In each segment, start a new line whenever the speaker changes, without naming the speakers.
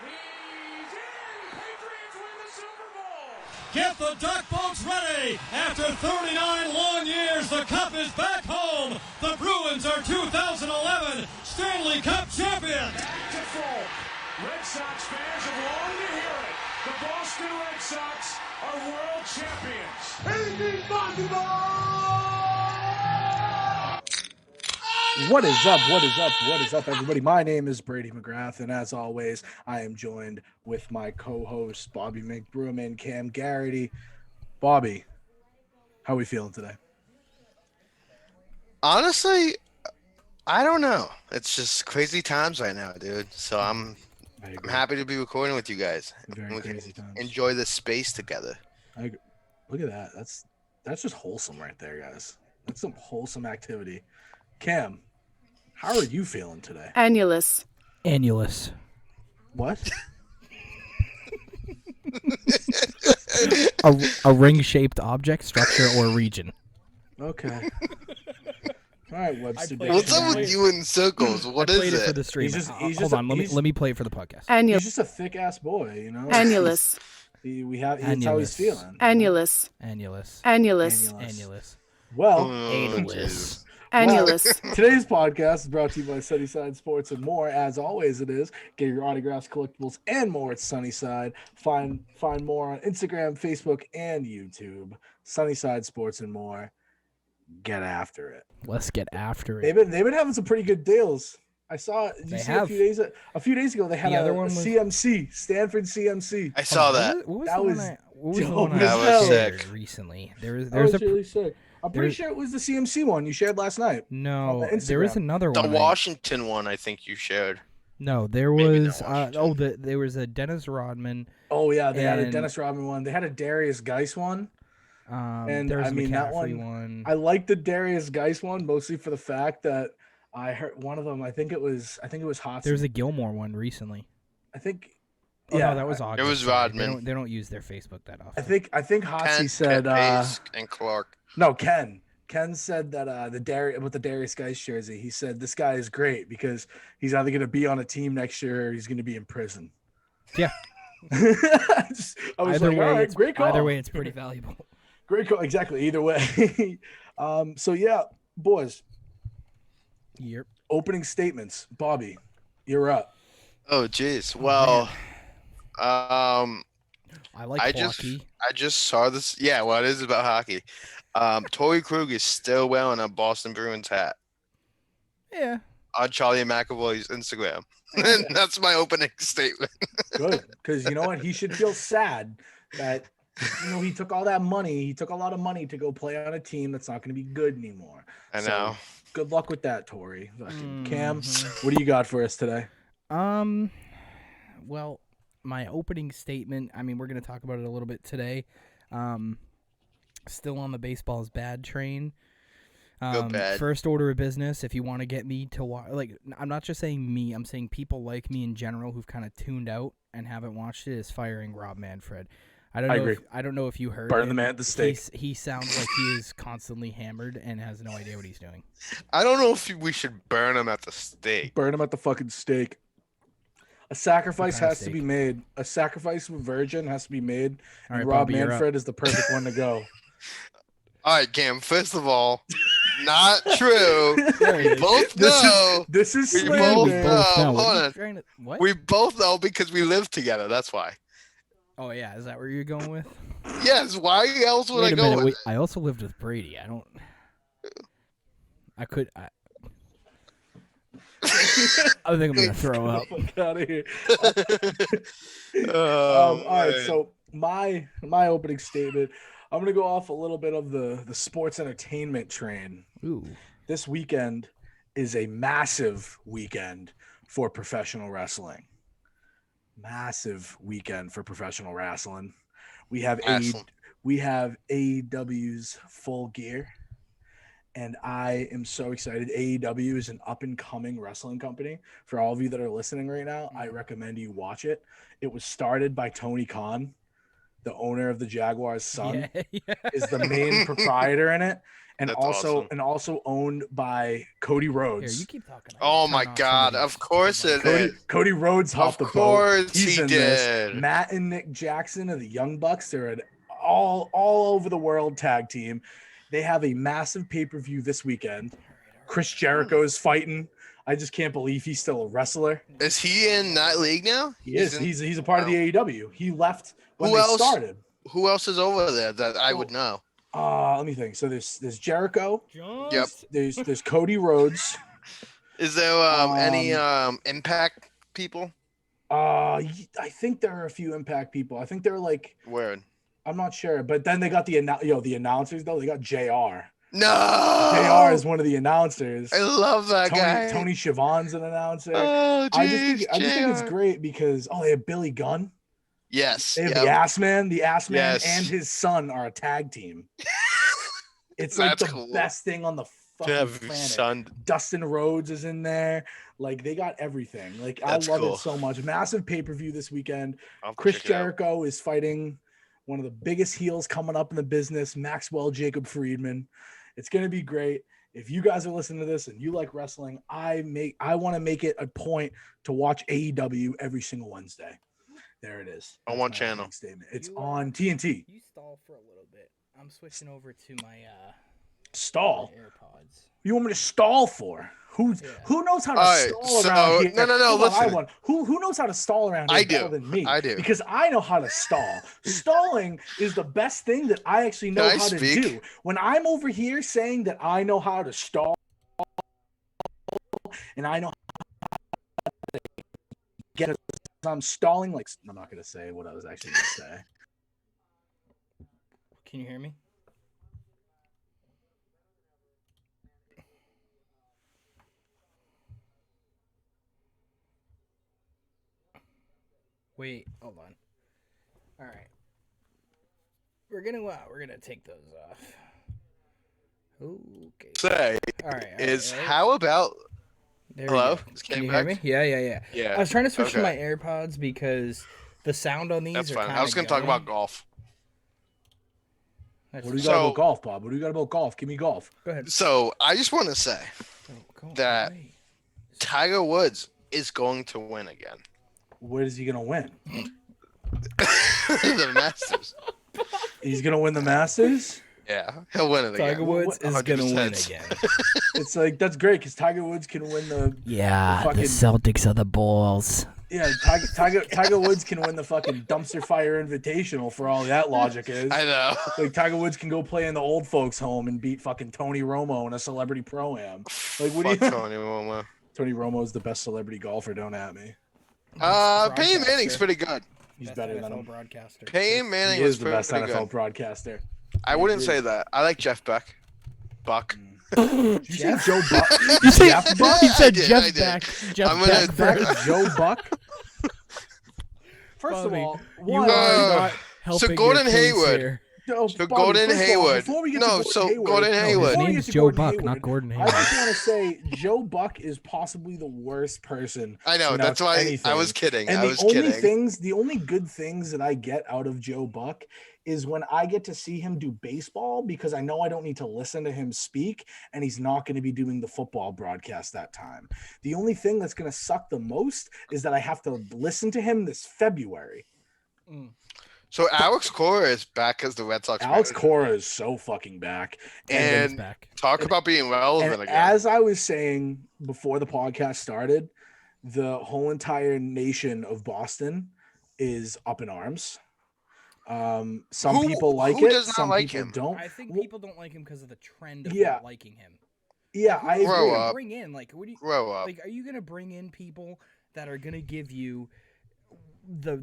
He's in! Patriots win the Super Bowl!
Get the duck boats ready! After 39 long years, the Cup is back home! The Bruins are 2011 Stanley Cup champions!
Back to full. Red Sox fans have longed to hear it. The Boston Red Sox are world champions. Anything's possible!
What is up? What is up? What is up, everybody? My name is Brady McGrath, and as always, I am joined with my co-hosts, Bobby McBroom and Cam Garrity. Bobby, how are we feeling today?
Honestly, I don't know. It's just crazy times right now, dude. So I'm happy to be recording with you guys.
Very
We can
crazy times.
enjoy this space together.
Look at that. That's just wholesome right there, guys. That's some wholesome activity. Cam, how are you feeling today?
Annulus.
What?
a ring-shaped object, structure, or region.
Okay. All right, Webster.
What's up with you in circles? What
I
is
played it for
it?
the stream.
He's
Hold
just
on,
he's-
let me play it for the podcast.
He's
Annulus.
just a thick-ass boy, you know?
Annulus.
That's how he's feeling.
Annulus.
Annulus.
Annulus.
Annulus.
Well,
Annulus.
Annulus.
today's podcast is brought to you by SUNNYSIDE Sports and more. As always, it is. Get your autographs, collectibles, and more at SUNNYSIDE. Find more on Instagram, Facebook, and YouTube. SUNNYSIDE Sports and more. Get after it.
Let's get after
They've
it.
been having some pretty good deals. I saw. Did you
They
see
have.
a few days ago? They had
The other
a
one was-
CMC, Stanford CMC.
I saw that.
What was
That
the one
was
what was the
dope
one I
as
That was
hell.
sick.
shared recently?
That
There's
was
a
really sick. I'm pretty
there's-
sure it was the CMC one you shared last night.
no.
on the
There is
Instagram.
another
The
one.
Washington one, I think you shared.
No, there
Maybe
was
not Washington.
there was a Dennis Rodman.
Oh yeah, they had a
And-
Dennis Rodman one. They had a Darius Geis one. And
There was
I mean, that
McCaffrey
one-
one.
I like the Darius Geis one mostly for the fact that I heard one of them. I think it was Hotson.
There's a Gilmore one recently.
I think.
Oh,
Yeah,
no, that was August.
was
sorry.
Rodman.
They don't use their Facebook that often.
I think Hotsy
Kent,
said.
Pace, and Clark.
No, Ken. Ken said that the Darius Geis jersey. He said this guy is great because he's either going to be on a team next year or he's going to be in prison.
Yeah.
I was
Either
like,
way,
all right,
it's
great call.
Either way, it's pretty valuable.
Great call. Exactly. Either way. So yeah, boys.
Yep.
Opening statements. Bobby, you're up.
Oh, jeez. Well,
I like
I
hockey.
just saw this. Yeah, well, it is about hockey. Torrey Krug is still wearing a Boston Bruins hat
Yeah.
on Charlie McAvoy's Instagram. And that's my opening statement.
Good, because you know what? He should feel sad that he took all that money. He took a lot of money to go play on a team that's not going to be good anymore.
I
So,
know.
good luck with that, Tori. Fucking Cam,
Mm-hmm.
what do you got for us today?
Well, my opening statement, I mean, we're going to talk about it a little bit today. Still on the baseball is bad train.
Go bad.
First order of business, if you want to get me to watch, like, I'm not just saying me, I'm saying people like me in general who've kind of tuned out and haven't watched it, is firing Rob Manfred. I don't know if you heard
Burn
him.
the man at the stake.
He sounds like he is constantly hammered and has no idea what he's doing.
I don't know if we should burn him at the stake.
Burn him at the fucking stake. A sacrifice
What kind of
has to be made. A sacrifice with virgin has to be made.
All
And
right,
Rob
Bobby, you're up.
Manfred is the perfect one to go.
All right, Cam. First of all, not true.
There it
We
is.
both know.
This is
We
slander.
both
We
know.
both know.
hold
What are you
on.
trying to- What?
We both know because we live together. That's why.
Oh, yeah. Is that where you're going with?
Yes. Why else would
Wait
I
a
go
minute.
with
Wait, I also lived with Brady. I think I'm going to throw up.
Fuck out of here.
it? Oh,
All right,
man.
so my opening statement, I'm gonna go off a little bit of the sports entertainment train.
Ooh.
This weekend is a massive weekend for professional wrestling. Massive weekend for professional wrestling. We have
Wrestling.
AEW's Full Gear, and I am so excited. AEW is an up-and-coming wrestling company. For all of you that are listening right now, I recommend you watch it. It was started by Tony Khan. the owner of the Jaguars' son,
Yeah.
is the main proprietor in it, and
That's
also
awesome.
owned by Cody
Here,
Rhodes.
you keep talking.
Oh my God! Of course it
Cody,
is.
Cody Rhodes hopped the
Of
boat.
course
He's
he
in this.
did.
Matt and Nick Jackson of the Young Bucks. They're an all over the world tag team. They have a massive pay-per-view this weekend. Chris Jericho is fighting. I just can't believe he's still a wrestler.
Is he in that league now?
He is. He's a part of the AEW. He left when
Who
they
else?
started.
Who else is over there that I would know?
Let me think. So there's Jericho.
Yep.
There's Cody Rhodes.
Is there any Impact people?
I think there are a few Impact people. I think they're like
Word.
I'm not sure, but then they got the announcers though. They got JR.
No.
JR is one of the announcers.
I love that guy.
Tony Schiavone's an announcer.
Oh,
I just think it's great because they have Billy Gunn.
Yes.
They have the Ass Man. The Ass Man
Yes.
and his son are a tag team. It's like the
cool.
best thing on the fucking planet. Dustin Rhodes is in there. Like they got everything. Like
That's
I love
cool.
it so much. Massive pay-per-view this weekend.
Chris
Chris Jericho is fighting one of the biggest heels coming up in the business, Maxwell Jacob Friedman. It's gonna be great. If you guys are listening to this and you like wrestling, I want to make it a point to watch AEW every single Wednesday. There it is.
On one channel.
Statement. It's on TNT.
You stall for a little bit. I'm switching over to my
stall.
AirPods.
You want me to stall for? Who knows how to stall around here?
No. Listen.
Who knows how to stall around here better than me?
I do.
Because I know how to stall. Stalling is the best thing that I actually know how to do. When I'm over here saying that I know how to stall and I know how to get it, I'm stalling like I'm not going to say what I was actually going to say.
Can you hear me? Wait, hold on. All right. We're gonna take those off. Okay.
Say
all right.
How about hello?
Can you hear me? Yeah.
Yeah.
I was trying to switch to my AirPods because the sound on these
That's
are
fine.
kind of
I was gonna talk about golf.
What do you got about golf, Bob? What do you got about golf? Give me golf.
Go ahead.
So I just want to say that Tiger Woods is going to win again.
What is he gonna win?
The Masters.
He's gonna win the Masters.
Yeah, he'll win it again.
Tiger Woods is
100%.
gonna win again.
It's like that's great because Tiger Woods can win the
the Celtics are the balls.
Yeah, Tiger Woods can win the fucking dumpster fire invitational for all that logic is.
I know.
Like Tiger Woods can go play in the old folks' home and beat fucking Tony Romo in a celebrity pro-am. Like what do you?
Tony Romo.
Tony Romo is the best celebrity golfer. Don't at me.
Peyton Manning's pretty good.
He's better than him.
Broadcaster.
Peyton Manning
is the best
NFL
good. Broadcaster.
I wouldn't say that. I like Jeff Beck. Buck.
Did you say Joe Buck?
You say
Jeff Buck?
He said
I
Jeff
did.
Beck. Jeff
I'm gonna-
Beck.
Joe Buck? First of all,
you are not
so
helping
Gordon
your case
Hayward.
here.
So Gordon Hayward. Gordon Hayward.
His name's Joe Buck, not Gordon
I
Hayward.
just want to say Joe Buck is possibly the worst person.
I know. That's why I was kidding.
And
I was
kidding. The only good things that I get out of Joe Buck is when I get to see him do baseball because I know I don't need to listen to him speak and he's not going to be doing the football broadcast that time. The only thing that's going to suck the most is that I have to listen to him this February.
So Alex Cora is back as the Red Sox.
Alex Cora is so fucking back.
And talk about being relevant again.
As I was saying before the podcast started, the whole entire nation of Boston is up in arms. Some people like
who
it.
Does not
some
like
people
him?
don't.
I think people don't like him because of the trend of not liking him.
Yeah, I agree.
Grow up.
Bring in
Grow up.
Like, are you gonna bring in people that are gonna give you the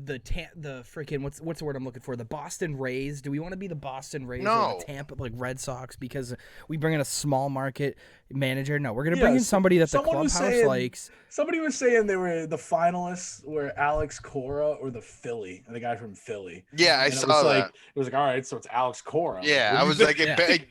freaking what's the word I'm looking for? The Boston Rays. Do we want to be the Boston Rays or the Tampa Red Sox because we bring in a small market manager? No, we're gonna bring in somebody that the clubhouse likes.
Somebody was saying they were the finalists were Alex Cora or the guy from Philly.
Yeah, I saw that.
It was like, all right, so it's Alex Cora.
Yeah, I was like,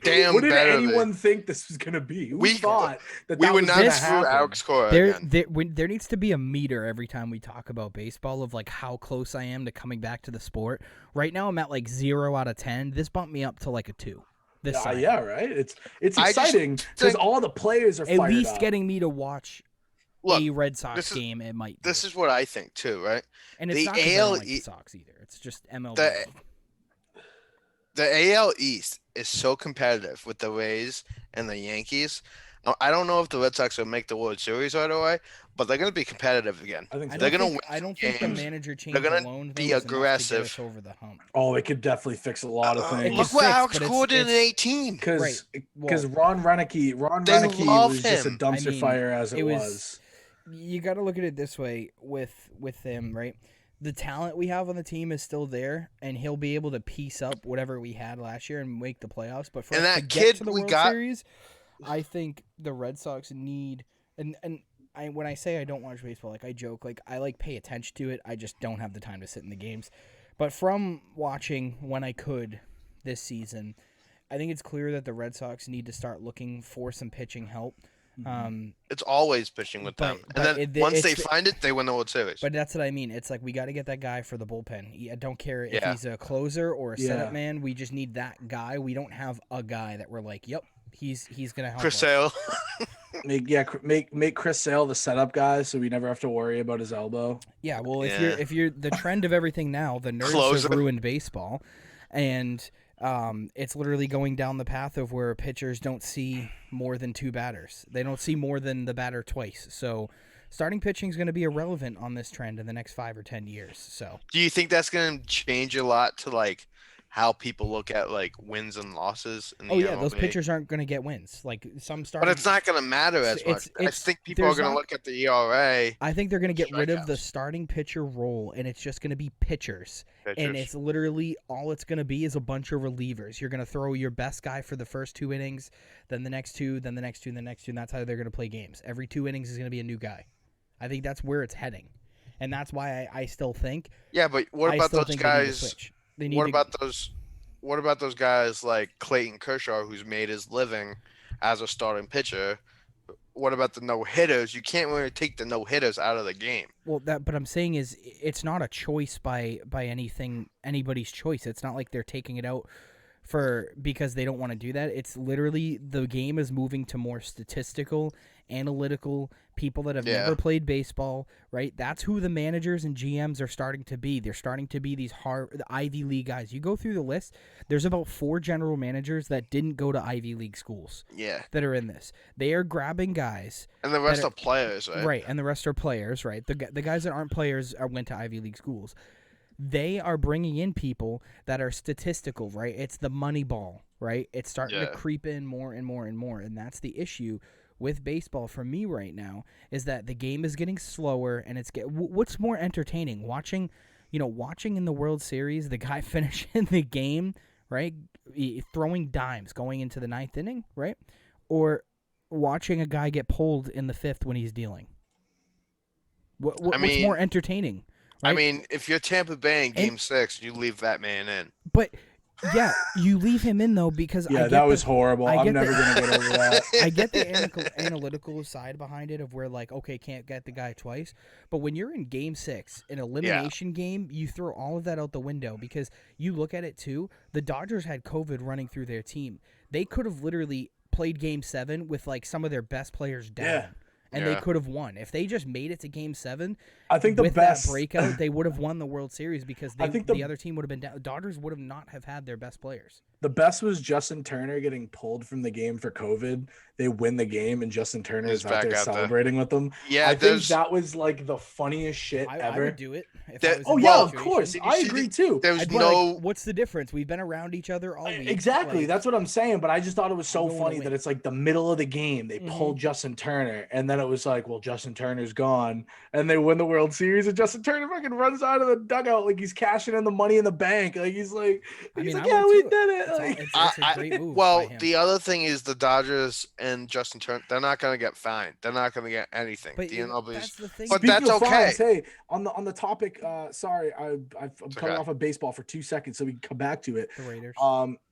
damn.
What did anyone think this was gonna be? We thought that
we would not
screw
Alex Cora.
There needs to be a meter every time we talk about baseball of like how close I am to coming back to the sport. Right now I'm at like 0 out of 10. This bumped me up to like a 2.
Yeah, right. It's exciting because all the players are
at
fired
least
up.
getting me to watch a Red Sox game. It might.
This is what I think too, right?
And it's not because I don't like the Sox either. It's just MLB.
The AL East is so competitive with the Rays and the Yankees. I don't know if the Red Sox will make the World Series right away, but they're going to be competitive again.
I think so.
they're
going to win.
I don't think the manager change alone
be aggressive.
To get us over the hump.
Oh, it could definitely fix a lot of things.
Look what Alex Gordon in 18.
Because Ron Renicky was just a dumpster fire as it was.
You got to look at it this way with him, right? The talent we have on the team is still there, and he'll be able to piece up whatever we had last year and make the playoffs. But for us to get to the World Series, I think the Red Sox need and when I say I don't watch baseball, like I joke, like I like pay attention to it. I just don't have the time to sit in the games. But from watching when I could this season, I think it's clear that the Red Sox need to start looking for some pitching help.
It's always pitching with them, and then once they find it, they win the World Series.
But that's what I mean. It's like we got to get that guy for the bullpen. I don't care if he's a closer or a setup man. We just need that guy. We don't have a guy that we're like, yep, he's gonna help.
Chris Sale.
make Chris Sale the setup guy, so we never have to worry about his elbow.
Yeah, well, if you're the trend of everything now, the nerds have ruined baseball, and it's literally going down the path of where pitchers don't see more than 2 batters. They don't see more than the batter twice. So starting pitching is going to be irrelevant on this trend in the next 5 or 10 years. So
do you think that's going to change a lot to like how people look at like wins and losses in the MLB?
Those pitchers aren't going to get wins. Like some starting,
but it's not going to matter as much. I think people are going to look at the ERA.
I think they're going to get rid of the starting pitcher role, and it's just going to be pitchers. And it's literally all it's going to be is a bunch of relievers. You're going to throw your best guy for the first 2 innings, then the next 2, then the next 2, and the next 2, and that's how they're going to play games. Every 2 innings is going to be a new guy. I think that's where it's heading, and that's why I still think.
Yeah, but what about those guys? What about those guys like Clayton Kershaw, who's made his living as a starting pitcher? What about the no-hitters? You can't really take the no-hitters out of the game.
Well, but I'm saying is it's not a choice by anybody's choice. It's not like they're taking it out because they don't want to do that. It's literally the game is moving to more statistical, analytical people that have never played baseball, right? That's who the managers and GMs are starting to be. They're starting to be these the Ivy League guys. You go through the list, there's about 4 general managers that didn't go to Ivy League schools.
Yeah.
That are in this. They are grabbing guys.
And the rest are players, right?
Right, and the rest are players, right? The guys that aren't players went to Ivy League schools. They are bringing in people that are statistical, right? It's the money ball, right? It's starting to creep in more and more and more, and that's the issue with baseball for me right now is that the game is getting slower, and what's more entertaining, watching in the World Series the guy finishing the game, right, throwing dimes going into the 9th inning, right, or watching a guy get pulled in the 5th when he's dealing. What's more entertaining? Right?
I mean, if you're Tampa Bay in Game 6, you leave that man in.
But yeah, you leave him in though because
that was horrible. I'm never gonna get over that.
I get the analytical side behind it of where like, okay, can't get the guy twice, but when you're in Game 6, an elimination game, you throw all of that out the window because you look at it too. The Dodgers had COVID running through their team. They could have literally played Game 7 with like some of their best players down.
Yeah.
And they could have won. If they just made it to Game 7,
I think
with that breakout, they would have won the World Series because the other team would have been down. Dodgers would have not have had their best players.
The best was Justin Turner getting pulled from the game for COVID. They win the game, and Justin Turner is out there celebrating with them.
Yeah,
I think that was like the funniest shit ever.
I would do it.
Of course. I agree too.
There's no.
What's the difference? We've been around each other all week.
Exactly. That's what I'm saying. But I just thought it was so funny that it's like the middle of the game. They pulled Justin Turner, and then it was like, well, Justin Turner's gone, and they win the World Series, and Justin Turner fucking runs out of the dugout like he's cashing in the money in the bank. Like he's like, yeah, we did it.
It's a great move.
Well, the other thing is the Dodgers and Justin Turner, they're not going to get fined. They're not going to get anything.
But that's the thing.
But that's okay.
Fines, hey, on the topic, sorry, I'm cutting off of baseball for 2 seconds so we can come back to it.
The Raiders.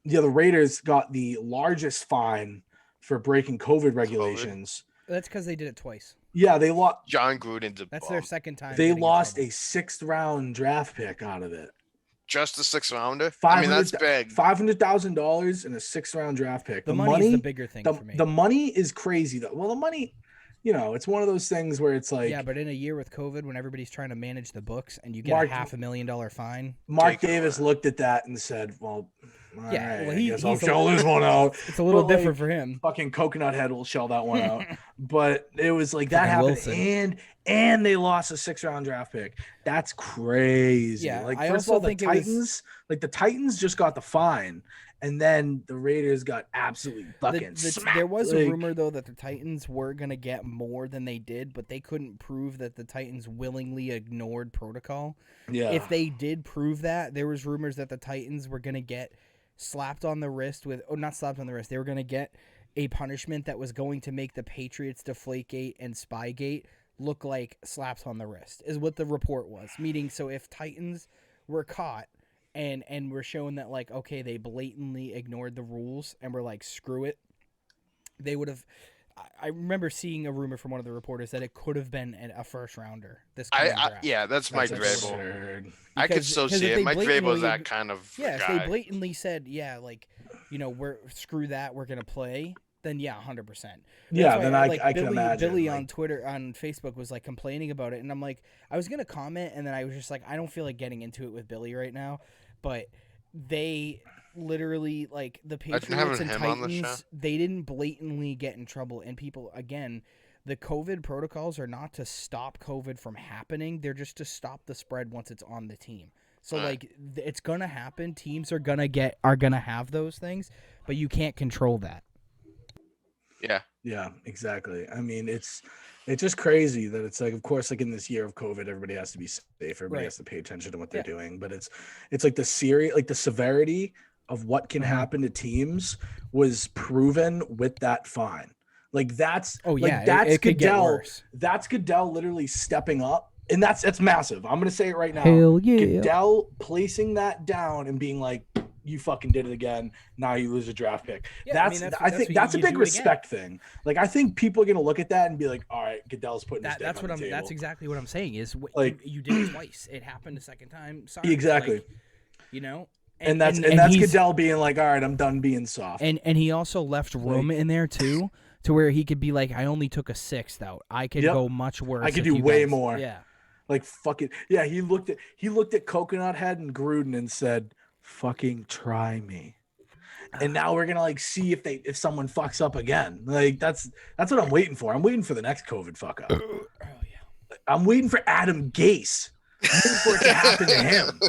The Raiders got the largest fine for breaking COVID regulations.
That's because they did it twice.
Yeah, they lost.
John Gruden did.
That's their second time.
They lost a 6th round draft pick out of it.
Just a 6th rounder? I mean, that's big.
$500,000 and a 6th round draft pick.
The money is the bigger thing for me.
The money is crazy though. Well, the money, it's one of those things where it's like.
Yeah, but in a year with COVID, when everybody's trying to manage the books and you get a $500,000 fine.
Mark Davis looked at that and said, "Well,
yeah,
I guess I'll shell this one out."
It's a little different for him.
Fucking Coconut Head will shell that one out. But it was like that happened, Wilson. and they lost a 6th round draft pick. That's crazy. Yeah, like first of all, the Titans just got the fine, and then the Raiders got absolutely fucking smacked.
There was a rumor though that the Titans were gonna get more than they did, but they couldn't prove that the Titans willingly ignored protocol.
Yeah.
If they did prove that, there was rumors that the Titans were gonna get slapped on the wrist not slapped on the wrist. They were gonna get a punishment that was going to make the Patriots Deflategate and Spygate look like slaps on the wrist, is what the report was. Meaning, so if Titans were caught and we're showing that, like, okay, they blatantly ignored the rules and were like, screw it, they would have. I remember seeing a rumor from one of the reporters that it could have been a 1st rounder.
Yeah, that's Mike Vrabel. I could still see it. Mike Vrabel's that kind of guy.
If they blatantly said, screw that, we're gonna play. Then 100%.
Yeah, then I can imagine.
Billy on Twitter, on Facebook was like complaining about it, and I'm like, I was gonna comment, and then I was just like, I don't feel like getting into it with Billy right now, but they literally, like, the Patriots and Titans, they didn't blatantly get in trouble, and people, again, the COVID protocols are not to stop COVID from happening, they're just to stop the spread once it's on the team. So like, it's gonna happen. Teams are gonna have those things, but you can't control that.
Yeah, exactly. I mean, it's just crazy that it's like, of course, like in this year of COVID, everybody has to be safe. Everybody has to pay attention to what they're doing. But it's like the severity of what can happen to teams was proven with that fine. Like that's it could get worse. That's Goodell literally stepping up, and that's massive. I'm gonna say it right now.
Hell yeah.
Goodell placing that down and being like, you fucking did it again. Now you lose a draft pick. Yeah, I think that's a big respect thing. Like, I think people are gonna look at that and be like, all right, Goodell's putting his dick on the table.
That's exactly what I'm saying. Is like you did it twice. It happened a second time. Sorry,
exactly.
Like,
and that's Goodell being like, all right, I'm done being soft.
And he also left room in there too, to where he could be like, I only took a 6th out. I could go much worse.
I could do way more. Yeah. Like, fuck it. Yeah, he looked at Coconut Head and Gruden and said, fucking try me. And now we're gonna like see if someone fucks up again. Like that's what I'm waiting for. I'm waiting for the next COVID fuck up. Oh yeah. I'm waiting for Adam Gase. I'm waiting for it to happen to him.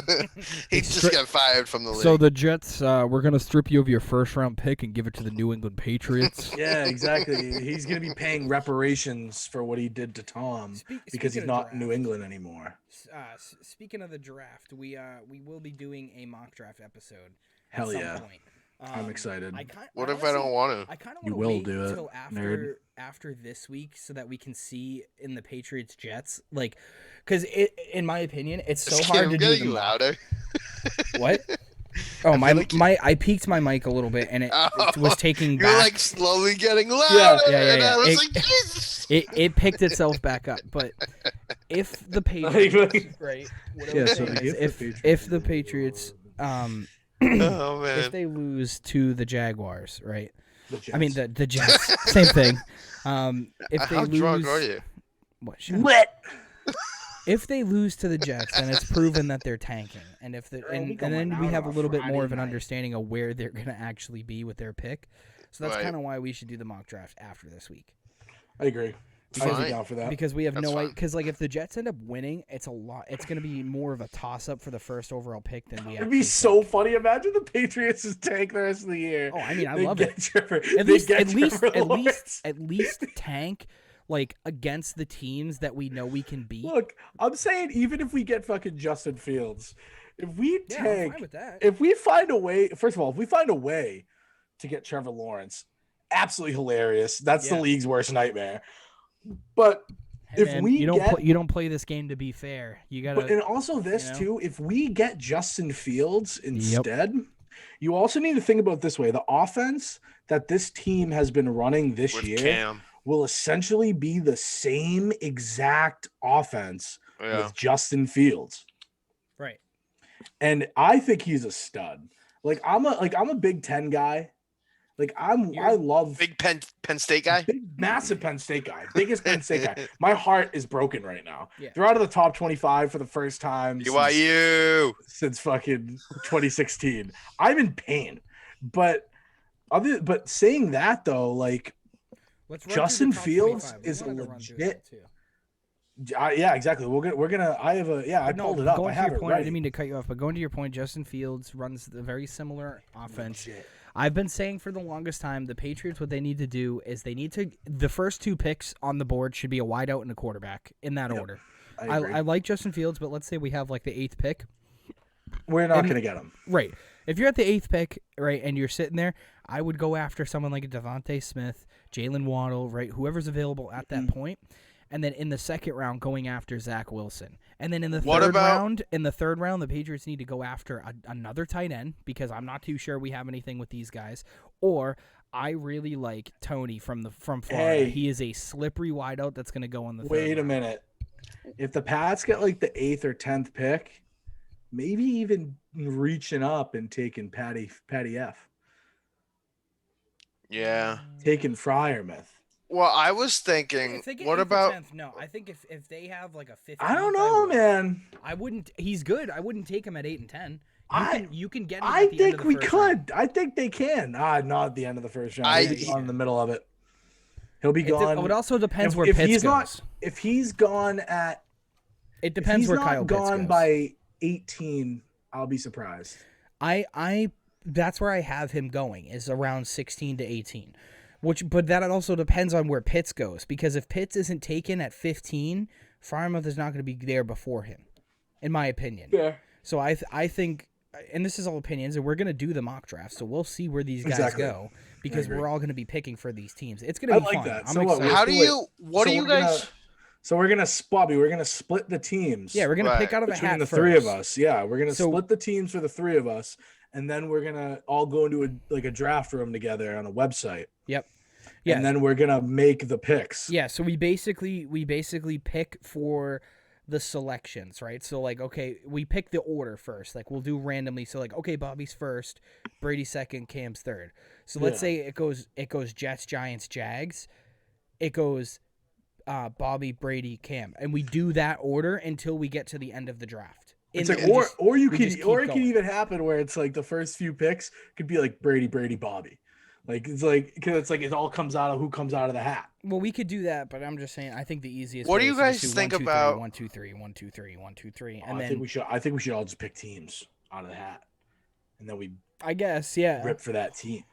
He just got fired from the league.
So the Jets, we're gonna strip you of your 1st round pick and give it to the New England Patriots.
Yeah, exactly. He's gonna be paying reparations for what he did to Tom because he's not in New England anymore.
Speaking of the draft, we will be doing a mock draft episode.
Hell yeah. Point. I'm excited.
What if I don't want to?
I kind of want to wait until after this week so that we can see in the Patriots Jets, like, because in my opinion, it's so hard to do.
Louder.
What? Oh, I peaked my mic a little bit, and it was taking.
You're like slowly getting louder.
Yeah.
And I was like, Jesus.
It picked itself back up, but if the Patriots, right? If the Patriots,
oh man,
if they lose to the Jaguars, right? I mean the Jets, same thing. If they
How
lose,
drunk are you?
What?
If they lose to the Jets, then it's proven that they're tanking, and then we have a little bit more of an understanding of where they're gonna actually be with their pick. So that's kind of why we should do the mock draft after this week.
I agree. I'm down for that.
Because we have because like if the Jets end up winning, it's going to be more of a toss up for the 1st overall pick than we.
It'd be so funny. Imagine the Patriots just tank the rest of the year.
Oh, I mean, I love it. At least tank like against the teams that we know we can beat.
Look, I'm saying even if we get fucking Justin Fields, if we tank,
I'm fine with that.
If we find a way, first of all, if we find a way to get Trevor Lawrence, absolutely hilarious. That's the league's worst nightmare. But you don't play this game to be fair. You got to. And also this too. If we get Justin Fields instead, you also need to think about it this way: the offense that this team has been running this year will essentially be the same exact offense
Yeah.
with Justin Fields.
Right.
And I think he's a stud. I'm a Big Ten guy. I love
big Penn State guy.
big, massive Penn State guy, biggest Penn State guy. My heart is broken right now.
Yeah.
They're out of the top 25 for the first time
BYU
since fucking 2016. I'm in pain, but saying that though, like Justin Fields is a legit. Yeah, exactly. We're gonna. I pulled it up. I have it
point,
ready.
I didn't mean to cut you off, but going to your point, Justin Fields runs a very similar offense. Legit. I've been saying for the longest time, the Patriots, what they need to do is the first 2 picks on the board should be a wideout and a quarterback in that order. I like Justin Fields, but let's say we have like the 8th pick.
We're not going to get him.
Right. If you're at the 8th pick, right, and you're sitting there, I would go after someone like a Devontae Smith, Jalen Waddle, right, whoever's available at that point. And then in the 2nd round, going after Zach Wilson. And then in the third round, the Patriots need to go after another tight end because I'm not too sure we have anything with these guys. Or I really like Tony from Florida.
Hey.
He is a slippery wideout that's going to go on the third
Wait a
round.
minute. If the Pats get like the 8th or 10th pick, maybe even reaching up and taking Patty F.
Yeah.
Taking Freiermuth.
Well, I was thinking, what about?
10th, no, I think if they have like a 15th,
I don't know, man.
I wouldn't. He's good. I wouldn't take him at 8 and 10. You can get him.
I
at the end of
think
the
we
first
could.
round.
I think they can. Not at the end of the first round. He'll be gone in the middle of it. He'll be gone.
It also depends where Pitts goes.
If he's gone at,
it depends where Kyle Pitts goes.
Gone by 18, I'll be surprised.
That's where I have him going, is around 16 to 18. But that also depends on where Pitts goes, because if Pitts isn't taken at 15, Freiermuth is not going to be there before him, in my opinion.
Yeah.
So I think, and this is all opinions, and we're going to do the mock draft, so we'll see where these guys go, because we're all going to be picking for these teams. It's going to be fun.
That.
I'm
so
excited.
What do you guys?
So we're gonna split the teams.
Yeah, we're gonna pick out of a hat
between the
first.
3 of us. Yeah, we're gonna split the teams for the 3 of us, and then we're gonna all go into a draft room together on a website.
Yep. Yeah.
And then we're gonna make the picks.
Yeah. So we basically pick for the selections, right? So like, okay, we pick the order first. Like we'll do randomly. So like, okay, Bobby's first, Brady's second, Cam's third. So let's say it goes Jets, Giants, Jags. It goes Bobby, Brady, Cam, and we do that order until we get to the end of the draft.
It's like, it can even happen where it's like the first few picks could be like Brady, Bobby. Like it's like, because it's like it all comes out of who comes out of the hat.
Well, we could do that, but I'm just saying. I think the easiest.
What do you guys think about
1, 2, 3, 1, 2, 3, 1, 2, 3, and
I think we should all just pick teams out of the hat, and then we.
I guess rip
for that team.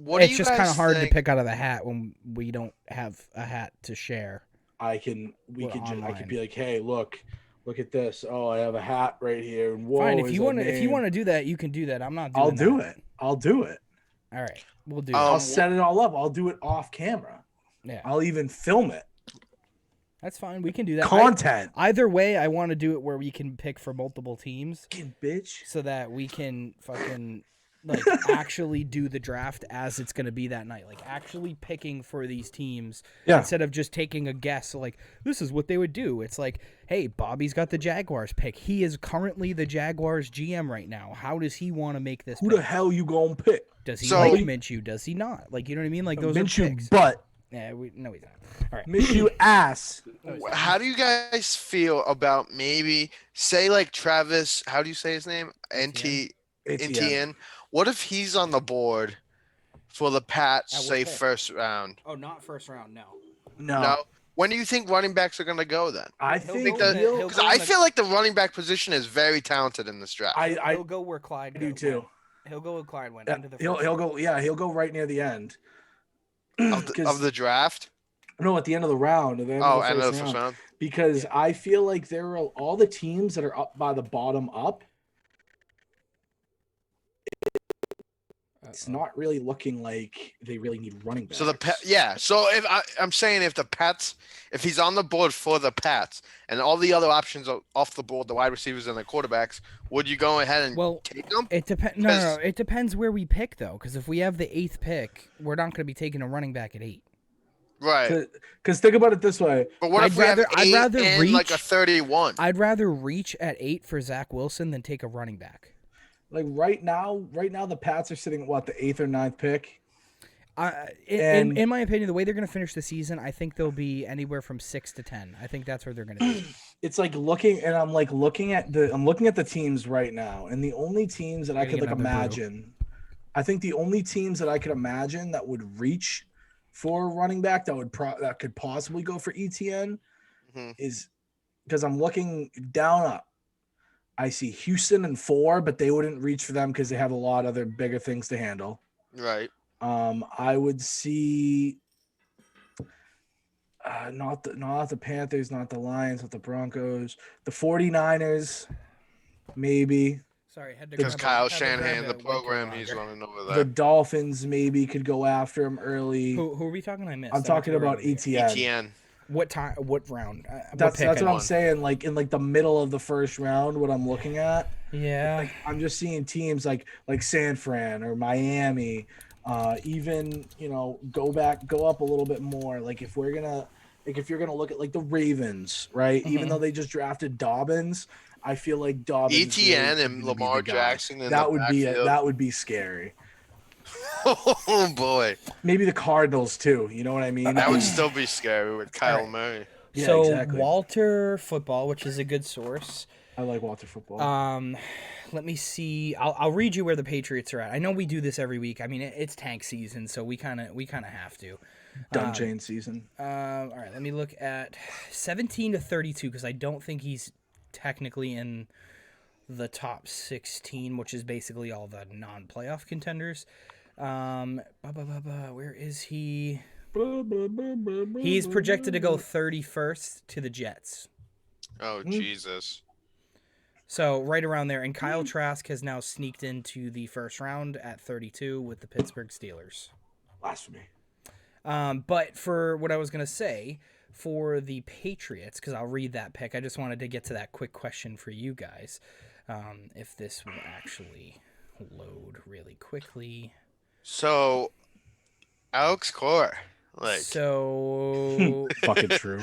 It's just kind of hard to pick out of the hat when we don't have a hat to share.
I can be like, hey, look at this. Oh, I have a hat right here. And whoa,
fine. If you want to do that, you can do that. I'm not doing
I'll do it.
All right, we'll do.
I'll set it all up. I'll do it off camera.
Yeah.
I'll even film it.
That's fine. We can do that.
Content.
Either way, I want to do it where we can pick for multiple teams.
Fucking bitch.
So that we can fucking like actually do the draft as it's going to be that night. Like actually picking for these teams instead of just taking a guess. So like, this is what they would do. It's like, hey, Bobby's got the Jaguars pick. He is currently the Jaguars GM right now. How does he want to make this
pick? The hell you gonna pick?
Does he like Minshew? Does he not? Like, you know what I mean? Like those
Minshew,
are picks.
but
yeah, no, he's not. All right,
Minshew ass.
How do you guys feel about maybe say like Travis? How do you say his name? NTN. What if he's on the board for the Pats, say first round?
Oh, not first round, no.
No. When do you think running backs are going to go then?
I think
because I feel like the running back position is very talented in this draft.
He'll go where Clyde
do too.
He'll go with Clyde went into the first
he'll go. Yeah, he'll go right near the end
of the draft.
No, at the end of the round. End of the first round. Because I feel like there are all the teams that are up by the bottom up. It's not really looking like they really need running backs.
So So if I'm saying if he's on the board for the Pats and all the other options are off the board, the wide receivers and the quarterbacks, would you go ahead and take them?
It depends. No. It depends where we pick though, because if we have the 8th pick, we're not going to be taking a running back at 8.
Right.
Because think about it this way.
But what if we have 8 and like a 31?
I'd rather reach at 8 for Zach Wilson than take a running back.
Like right now, the Pats are sitting at the 8th or 9th pick.
In my opinion, the way they're going to finish the season, I think they'll be anywhere from 6 to 10. I think that's where they're going to be.
It's like looking at the teams right now, and the only teams that I could imagine, I think the only teams that I could imagine that would reach for a running back that could possibly go for ETN is, because I'm looking down up. I see Houston and 4, but they wouldn't reach for them because they have a lot of other bigger things to handle.
Right.
I would see not the Panthers, not the Lions, not the Broncos, the 49ers, maybe.
Sorry, had to
because Kyle Shanahan, the program he's running over there.
The Dolphins maybe could go after him early.
Who are we talking? I missed.
I'm talking about ETN.
ETN.
What time? What round?
That's what I'm saying. Like in the middle of the first round, what I'm looking at.
Yeah.
I'm just seeing teams like San Fran or Miami. Even go up a little bit more. Like if you're gonna look at like the Ravens, right? Even though they just drafted Dobbins, I feel like Dobbins.
ETN and Lamar Jackson.
That would be scary.
Oh boy.
Maybe the Cardinals too. You know what I mean?
That would still be scary with Kyle Murray.
Yeah,
so
exactly.
Walter Football, which is a good source.
I like Walter Football.
Let me see. I'll read you where the Patriots are at. I know we do this every week. I mean, it's tank season, so we kind of have to.
Dumb chain season.
All right, let me look at 17 to 32 because I don't think he's technically in the top 16, which is basically all the non-playoff contenders. Where is he? He's projected to go 31st to the Jets.
Oh, Jesus.
So right around there. And Kyle Trask has now sneaked into the first round at 32 with the Pittsburgh Steelers.
Blasphemy.
But for what I was going to say, for the Patriots, because I'll read that pick, I just wanted to get to that quick question for you guys. If this will actually load really quickly.
So, Alex Cora.
Fucking true.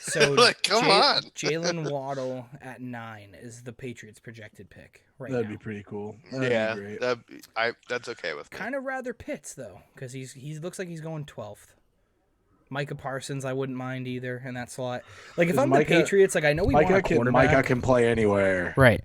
So
come on.
Jalen Waddle at 9 is the Patriots' projected pick right
That'd
now.
be pretty cool.
That's okay with me.
Kind of rather Pitts though, because he looks like he's going 12th. Micah Parsons, I wouldn't mind either in that slot. Like if I'm the Patriots, I know we want a quarterback.
Micah can play anywhere,
right?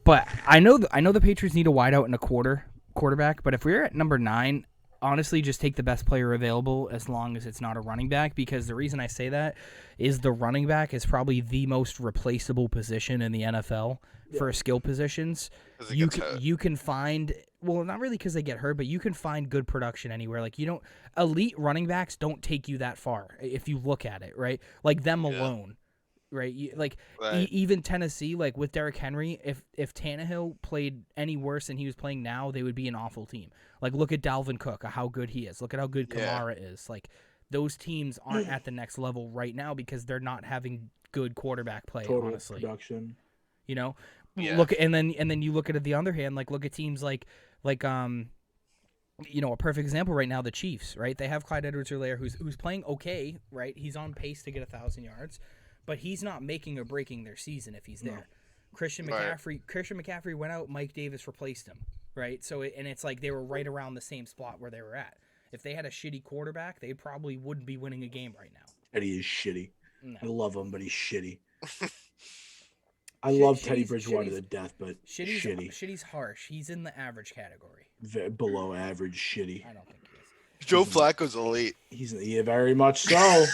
But I know the Patriots need a wideout and a quarterback. But if we're at number 9. Honestly, just take the best player available as long as it's not a running back, because the reason I say that is the running back is probably the most replaceable position in the NFL for skill positions. You can find, well, not really because they get hurt, but you can find good production anywhere. Like elite running backs don't take you that far if you look at it, right? Like them alone. Right, even Tennessee, like with Derrick Henry, if Tannehill played any worse than he was playing now, they would be an awful team. Like look at Dalvin Cook, how good he is. Look at how good Kamara is. Like those teams aren't at the next level right now because they're not having good quarterback play.
Total
honestly,
production.
Look, and then you look at it the other hand, like look at teams like a perfect example right now, the Chiefs, right? They have Clyde Edwards-Helaire who's playing okay, right? He's on pace to get 1,000 yards. But he's not making or breaking their season if he's there. No. Christian McCaffrey went out. Mike Davis replaced him, right? So it's like they were right around the same spot where they were at. If they had a shitty quarterback, they probably wouldn't be winning a game right now.
Eddie is shitty. No. I love him, but he's shitty. I love Teddy Bridgewater to death, but shitty.
Shitty's harsh. He's in the average category.
Below average shitty.
I don't think he is.
Joe Flacco's elite.
He's very much so.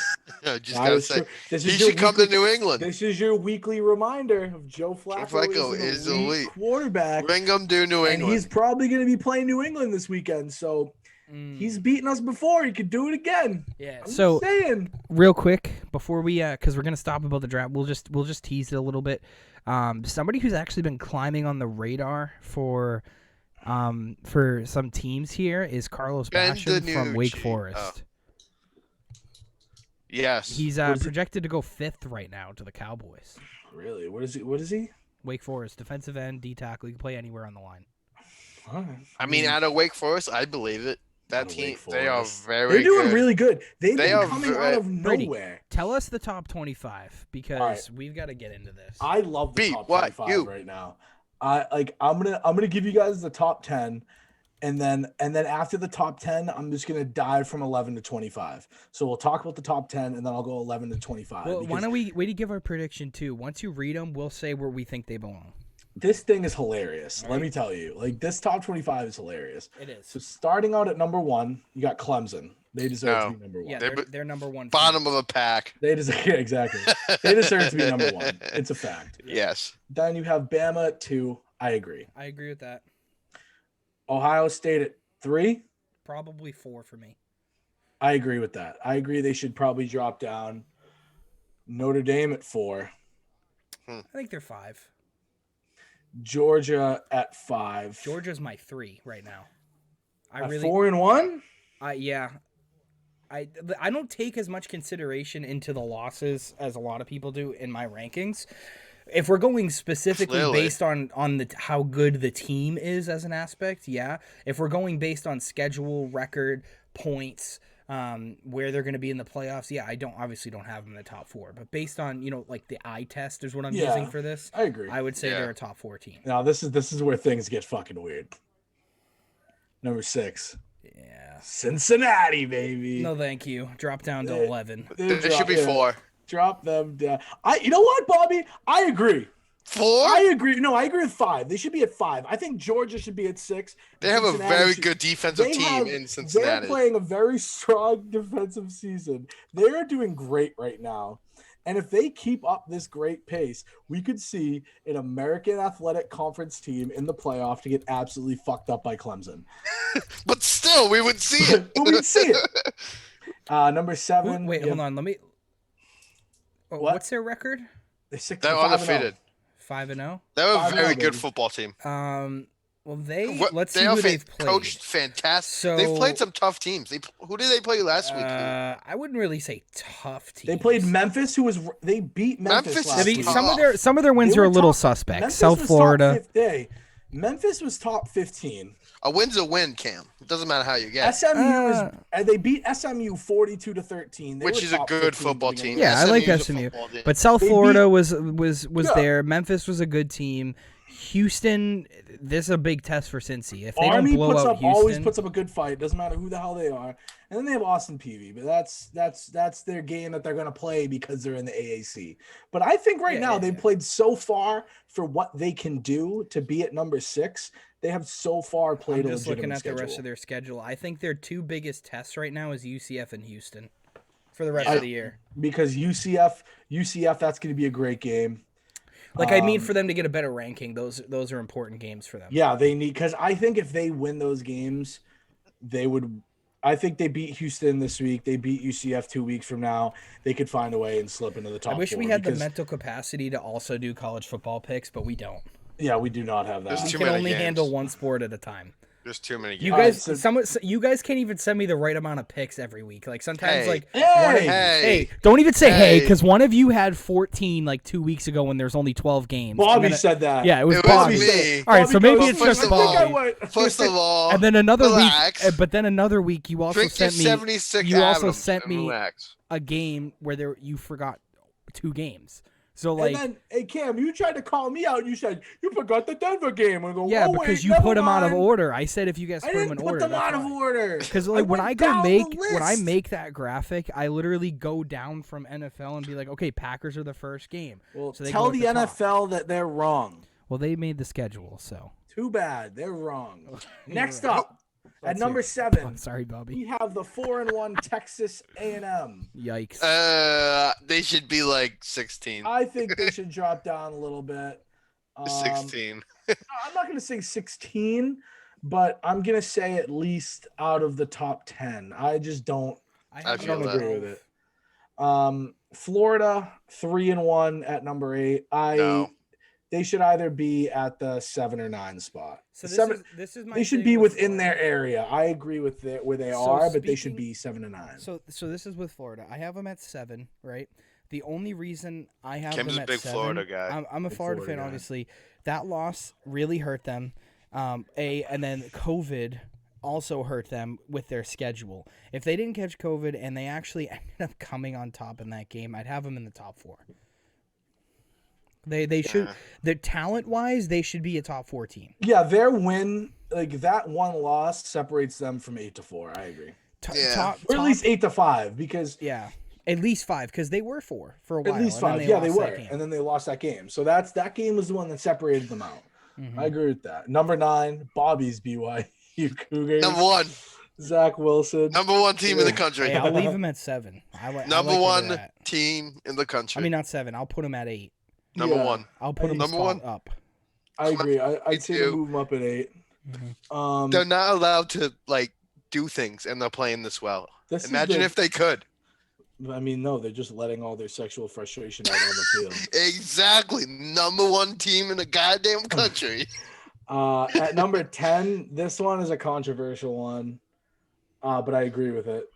Just gotta say, he should come to New England.
This is your weekly reminder of Joe Flacco.
Joe Flacco is elite
quarterback.
Bring him to New England.
And he's probably going to be playing New England this weekend. So he's beaten us before. He could do it again.
Yeah.
I'm just saying.
Real quick before we, because we're going to stop about the draft, we'll just tease it a little bit. Somebody who's actually been climbing on the radar for some teams here is Carlos Basham from Wake Forest.
Yes.
He's projected to go 5th right now to the Cowboys.
Really? What is he?
Wake Forest, defensive end, D tackle. He can play anywhere on the line.
I mean, out of Wake Forest, I believe it. That team, they are very
They're doing
good.
really good. They've been coming out of
Brady,
nowhere.
tell us the top 25 because we've got to get into this.
I love the top 25 right now. I'm gonna give you guys the top 10, and then after the top 10, I'm just gonna dive from 11 to 25. So we'll talk about the top 10, and then I'll go 11 to 25.
Well, why don't we wait to give our prediction too? Once you read them, we'll say where we think they belong.
This thing is hilarious. Let me tell you, like this top 25 is hilarious.
It is.
So starting out at number 1, you got Clemson. They deserve to be number 1.
Yeah, they're number 1.
Bottom of the pack.
They deserve exactly. They deserve to be number 1. It's a fact.
Yes.
Then you have Bama at 2. I agree.
I agree with that.
Ohio State at 3.
Probably 4 for me.
I agree with that. I agree they should probably drop down. Notre Dame at 4.
I think they're 5.
Georgia at 5.
Georgia's my 3 right now.
4-1?
Yeah. I don't take as much consideration into the losses as a lot of people do in my rankings. If we're going specifically based on how good the team is as an aspect, yeah. If we're going based on schedule, record, points, where they're going to be in the playoffs, yeah, I obviously don't have them in the top 4. But based on like the eye test is what I'm using for this.
I agree.
I would say they're a top 4 team.
Now this is where things get fucking weird. Number 6.
Yeah.
Cincinnati, baby.
No, thank you. Drop down to 11.
It should be 4.
Drop them down. You know what, Bobby? I agree.
4?
I agree. No, I agree with 5. They should be at 5. I think Georgia should be at 6.
They have a very good defensive team in Cincinnati.
They're playing a very strong defensive season. They're doing great right now. And if they keep up this great pace, we could see an American Athletic Conference team in the playoff to get absolutely fucked up by Clemson.
But still, we would see it.
We'd see it. Number 7.
Wait, hold on. Let me. What's their record?
They're
undefeated.
5-0.
They're a very good football team.
Well, let's see who they've played.
Coached fantastic. So, they've played some tough teams. Who did they play last week?
I wouldn't really say tough teams.
They played Memphis, they beat Memphis last week.
Some of their wins are a little suspect.
Memphis
South Florida.
Memphis was top 15.
A win's a win, Cam. It doesn't matter how you get.
They beat SMU 42-13,
which is a good football team.
Yeah, I like SMU. But South Florida was there. Memphis was a good team. Houston, this is a big test for Cincy. If they
Army
don't blow out Houston,
always puts up a good fight. Doesn't matter who the hell they are. And then they have Austin Peay, but that's their game that they're going to play because they're in the AAC. But I think they've played so far for what they can do to be at number 6. They have so far played a legitimate schedule.
I'm just looking at the rest of their schedule. I think their 2 biggest tests right now is UCF and Houston for the rest of the year.
Because UCF, that's going to be a great game.
I mean, for them to get a better ranking, those are important games for them.
Yeah, they need, because I think if they win those games, they would. I think they beat Houston this week. They beat UCF 2 weeks from now. They could find a way and slip into the top 4.
I wish we had the mental capacity to also do college football picks, but we don't.
Yeah, we do not have that.
We can only handle one sport at a time.
There's too many games.
You guys can't even send me the right amount of picks every week. Like sometimes,
hey,
don't even say hey, because one of you had 14 2 weeks ago when there's only 12 games.
Bobby said that.
Yeah, it was Bobby.
Me.
All right, so maybe it's just
Bobby. First of all,
and then another
relax.
week. But then another week, you also sent me.
76
you also sent me a game where you forgot 2 games. So
and then, hey Cam, you tried to call me out. You said you forgot the Denver game. I go,
because you put them out of order. I said if you guys put them in order,
I didn't put them out of order.
Because when I make that graphic, I literally go down from NFL and be like, okay, Packers are the first game.
Well, so tell the NFL that they're wrong.
Well, they made the schedule, so
too bad they're wrong. Next up. At number 7,
I'm sorry, Bobby.
We have the 4-1 Texas A&M.
Yikes!
They should be 16.
I think they should drop down a little bit.
16.
I'm not going to say 16, but I'm going to say at least out of the top 10. I just don't.
I don't
agree with it. Florida 3-1 at number 8.
No.
They should either be at the 7 or 9 spot.
So this is my.
They should be within their area. I agree with where they are, but they should be 7 to 9.
So this is with Florida. I have them at 7, right? The only reason I have
Kim's
them at 7.
Kim's a big Florida guy.
I'm a Florida fan, obviously. That loss really hurt them. And then COVID also hurt them with their schedule. If they didn't catch COVID and they actually ended up coming on top in that game, I'd have them in the top 4. They should, the talent-wise, they should be a top 4 team.
Yeah, their win, like that one loss separates them from 8-4. I agree. Or at least 8-5 because
at least 5 because they were 4 for a while.
At least 5, they were, and then they lost that game. So that game was the one that separated them out. I agree with that. Number 9, Bobby's BYU Cougars.
Number 1,
Zach Wilson.
Number 1 team in the country.
Hey, I'll leave him at 7.
Number 1 team in the country.
I mean, not 7. I'll put him at 8.
Number 1.
I'll put him
number 1
up.
I agree. I'd say to move him up at 8.
They're not allowed to like do things, and they're playing this well. Imagine if they could.
I mean, no, they're just letting all their sexual frustration out on the field.
Exactly. Number 1 team in the goddamn country.
At number 10, this one is a controversial one, but I agree with it.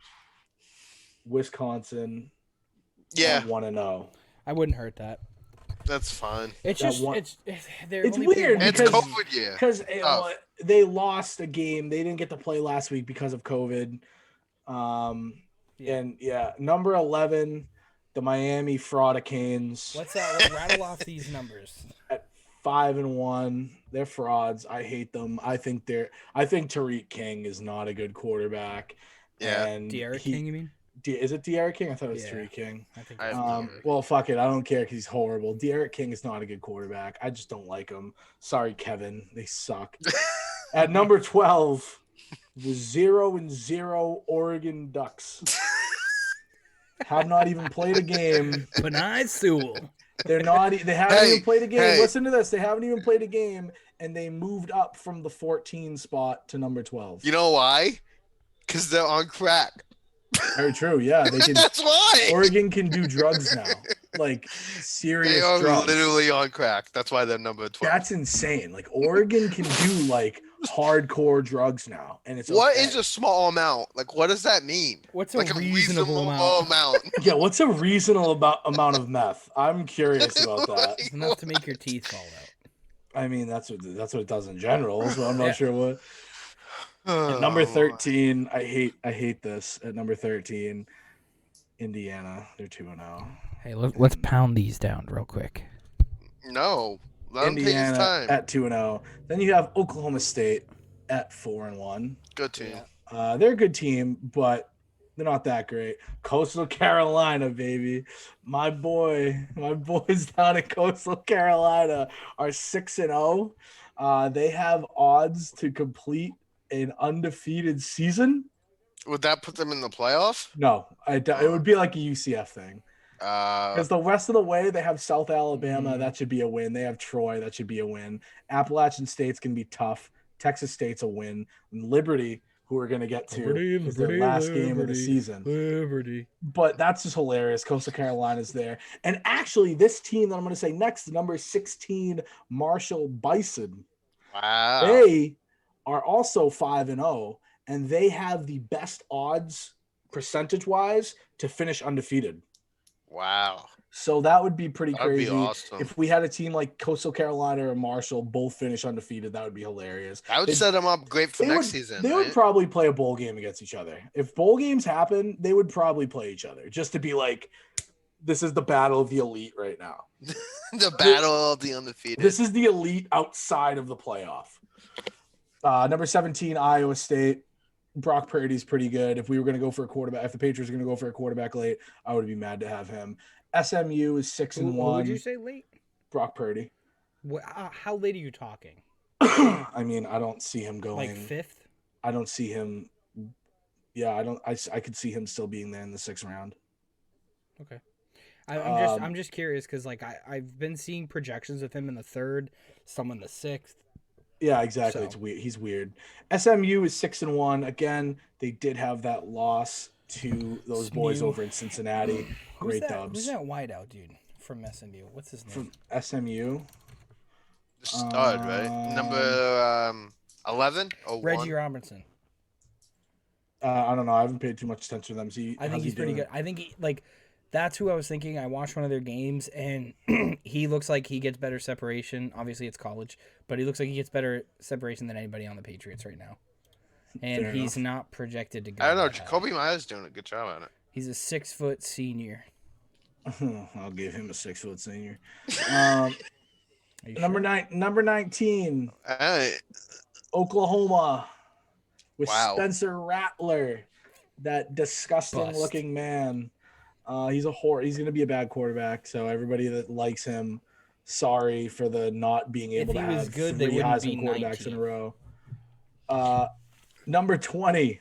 Wisconsin.
Yeah.
1-0.
I wouldn't hurt that.
That's fine.
It's just it's
weird
it's
because
COVID year.
Because they lost a game. They didn't get to play last week because of COVID. And number 11, the Miami Fraudicanes.
What's that? Rattle off these numbers.
At 5-1, they're frauds. I hate them. I think Tariq King is not a good quarterback.
Yeah.
And
De'Ara King, you mean?
Is it De'Ara King? I thought it was Tariq King.
I think.
Well, fuck it. I don't care because he's horrible. De'Ara King is not a good quarterback. I just don't like him. Sorry, Kevin. They suck. At number 12, the 0-0 Oregon Ducks. Have not even played a game.
Panay Sewell.
They haven't even played a game. Listen to this. They haven't even played a game, and they moved up from the 14 spot to number 12.
You know why? Because they're on crack.
Very true. Yeah, they can.
That's why.
Oregon can do drugs now, like serious drugs.
They are literally on crack. That's why they're number 12.
That's insane. Like Oregon can do like hardcore drugs now, and it's
what is a small amount? Like, what does that mean?
What's
like
a reasonable amount?
Yeah, what's a reasonable amount of meth? I'm curious about that.
It's enough to make your teeth fall out.
I mean, that's what it does in general. So I'm not sure what. At number 13, I hate this. At number 13, Indiana, they're 2-0.
Hey, let's pound these down real quick.
No, let him take his
Indiana
time.
at 2-0. Then you have Oklahoma State at 4-1.
Good team.
They're a good team, but they're not that great. Coastal Carolina, baby. My boys down in Coastal Carolina are 6-0. They have odds to complete an undefeated season.
Would that put them in the playoff?
No, it would be like a UCF thing. Because the rest of the way, they have South Alabama. That should be a win. They have Troy. That should be a win. Appalachian State's going to be tough. Texas State's a win. And Liberty, who we're going to get to, is their last game of the season.
Liberty.
But that's just hilarious. Coastal Carolina's there. And actually, this team that I'm going to say next, number 16, Marshall Bison.
Wow.
They are also 5-0, and they have the best odds percentage-wise to finish undefeated.
Wow.
So that would be pretty crazy.
That'd be awesome.
If we had a team like Coastal Carolina or Marshall both finish undefeated, that would be hilarious.
I would set them up great for next season.
They would probably play a bowl game against each other. If bowl games happen, they would probably play each other just to be like, this is the battle of the elite right now.
The battle of the undefeated.
This is the elite outside of the playoff. Number 17, Iowa State. Brock Purdy's pretty good. If we were going to go for a quarterback, if the Patriots were going to go for a quarterback late, I would be mad to have him. SMU is 6-1.
Who would you say late?
Brock Purdy.
How late are you talking?
I mean, I don't see him going.
Like 5th?
I don't see him. Yeah, I could see him still being there in the 6th round.
Okay. I'm just curious because like I've been seeing projections of him in the 3rd, some in the 6th.
Yeah, exactly. So. It's weird. He's weird. SMU is 6-1. Again, they did have that loss to those boys over in Cincinnati. Great dubs.
Who's that wideout dude from SMU? What's his name?
From SMU.
The stud, right? Number 11 or
Reggie Robertson.
I don't know. I haven't paid too much attention to them.
I think he's pretty good. I think that's who I was thinking. I watched one of their games, and he looks like he gets better separation. Obviously, it's college, but he looks like he gets better separation than anybody on the Patriots right now. and he's not projected to go.
I don't know.
that high.
Jacoby Myers doing a good job on it.
He's a 6-foot senior.
I'll give him a 6-foot senior. Number 19, Oklahoma, with Spencer Rattler, that disgusting-looking man. He's a whore. He's going to be a bad quarterback. So everybody that likes him, sorry for the not being able to have
good,
3 Heisman quarterbacks in a row. Number 20,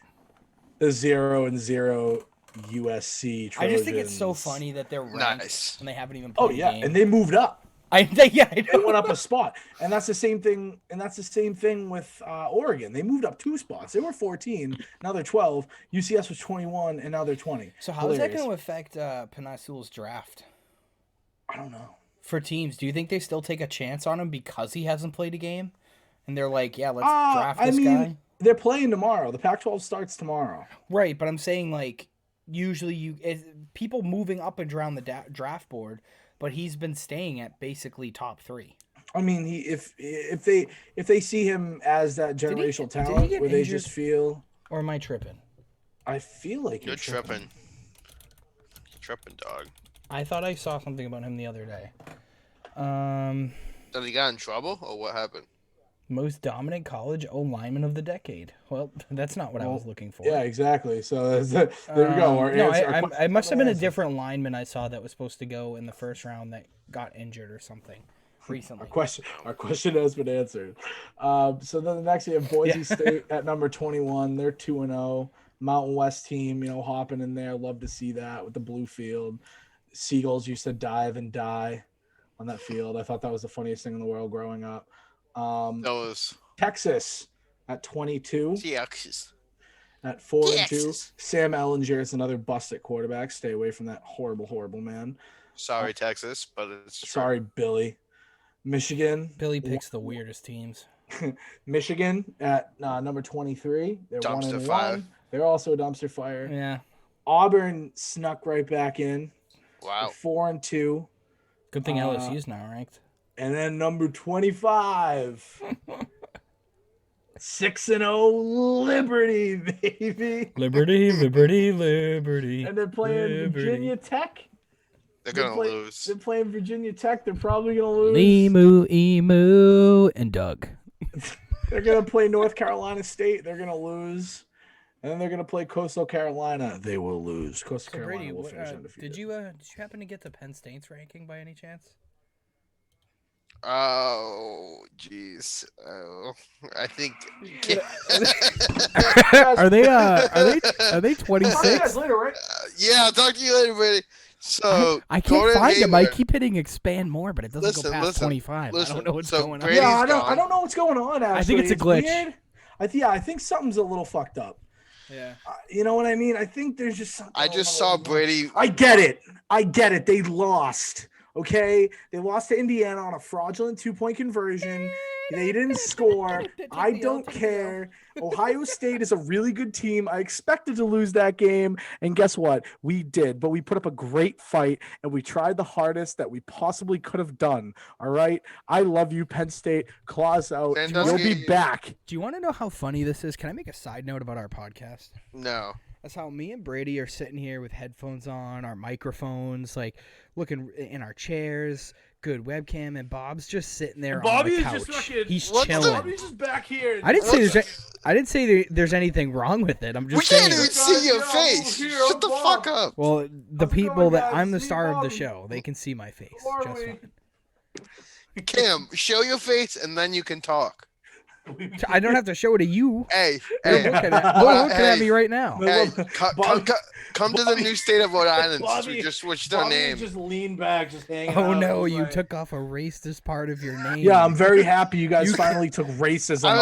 the 0-0 USC Trojans.
I just think it's so funny that they're ranked and they haven't even played.
Oh yeah, and they moved up.
I
they went up a spot, and that's the same thing. And that's the same thing with Oregon. They moved up 2 spots. They were 14, now they're 12. UCS was 21, and now they're 20.
So how is that going to affect Penei Sewell's draft?
I don't know.
For teams, do you think they still take a chance on him because he hasn't played a game, and they're like, yeah, let's draft this guy?
They're playing tomorrow. The Pac-12 starts tomorrow.
Right, but I'm saying like usually people moving up and around the draft board. But he's been staying at basically top 3.
I mean, if they see him as that generational talent, where they just feel.
Or am I tripping?
I feel like
you're tripping. Tripping, dog.
I thought I saw something about him the other day.
Did he got in trouble or what happened?
Most dominant college O-lineman of the decade. Well, that's not what I was looking for.
Yeah, exactly. So there we go.
I must have been a different lineman I saw that was supposed to go in the first round that got injured or something recently.
Our question has been answered. So then the next, you have Boise State at number 21. They're 2-0. Mountain West team, hopping in there. Love to see that with the blue field. Seagulls used to dive and die on that field. I thought that was the funniest thing in the world growing up. Texas at 22.
Texas
at 4-2. Sam Ellinger is another bust at quarterback. Stay away from that horrible man.
Sorry, Texas, but it's true.
Sorry, Billy. Michigan.
Billy picks the weirdest teams.
Michigan at number 23. They're
dumpster
1-1.
fire.
They're also a dumpster fire.
Yeah.
Auburn snuck right back in.
Wow.
4-2.
Good thing LSU's now ranked.
And then number 25. 6-0 Liberty, baby.
Liberty.
And they're playing Virginia Tech.
They're going to lose.
They're playing Virginia Tech. They're probably going to lose.
Emu, and Doug.
They're going to play North Carolina State. They're going to lose. And then they're going to play Coastal Carolina. They will lose. Coastal Carolina will finish undefeated.
Did you happen to get the Penn State's ranking by any chance?
Oh, jeez. Oh, I think.
Are they 26?
Later, right?
Yeah, I'll talk to you later, buddy. So
I can't find them. I keep hitting expand more, but it doesn't go past 25. I don't know what's going on.
Yeah, I don't know what's going on. Actually,
I think it's a glitch.
Weird. I think something's a little fucked up.
Yeah.
You know what I mean? I think there's just something.
I just saw Brady.
I get it. They lost. Okay, they lost to Indiana on a fraudulent 2-point conversion. They didn't score. I don't care. Ohio State is a really good team. I expected to lose that game, and guess what? We did, but we put up a great fight, and we tried the hardest that we possibly could have done. All right? I love you, Penn State. Claws out. You'll be back.
Do you want to know how funny this is? Can I make a side note about our podcast?
No.
That's how me and Brady are sitting here with headphones on, our microphones, like looking in our chairs, good webcam, and Bob's just sitting there on the couch. He's chilling.
Bobby's just back here.
I didn't say there's anything wrong with it. I'm just saying.
We can't even see your face. Shut the fuck up.
Well, the people that I'm the star of the show, they can see my face just fine.
Cam, show your face and then you can talk.
I don't have to show it to you.
Hey,
You're looking at me right now.
Hey, come to the new state of Rhode Island. We just switched our name.
Just lean back, just hanging out.
Oh no, you took off a racist part of your name.
Yeah, I'm very happy you guys finally took racism.
I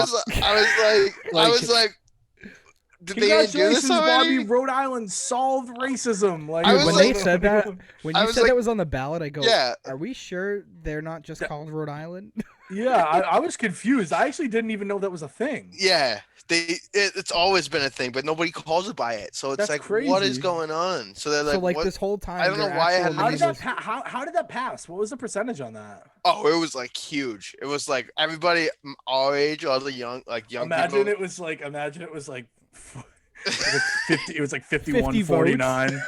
was like, Did they do this already?
Bobby. Rhode Island solved racism. Like
when they said that, when you said
like,
that was on the ballot, I go,
yeah.
Are we sure they're not just called Rhode Island?
Yeah, I was confused. I actually didn't even know that was a thing.
Yeah, it's always been a thing, but nobody calls it by it. So it's
That's
like,
crazy.
What is going on? So they're like,
this whole time,
I don't know why it had
how did that pass? What was the percentage on that?
Oh, it was like huge. It was like everybody our age, all the young
Imagine
people.
it was like 50. It was like 51-49.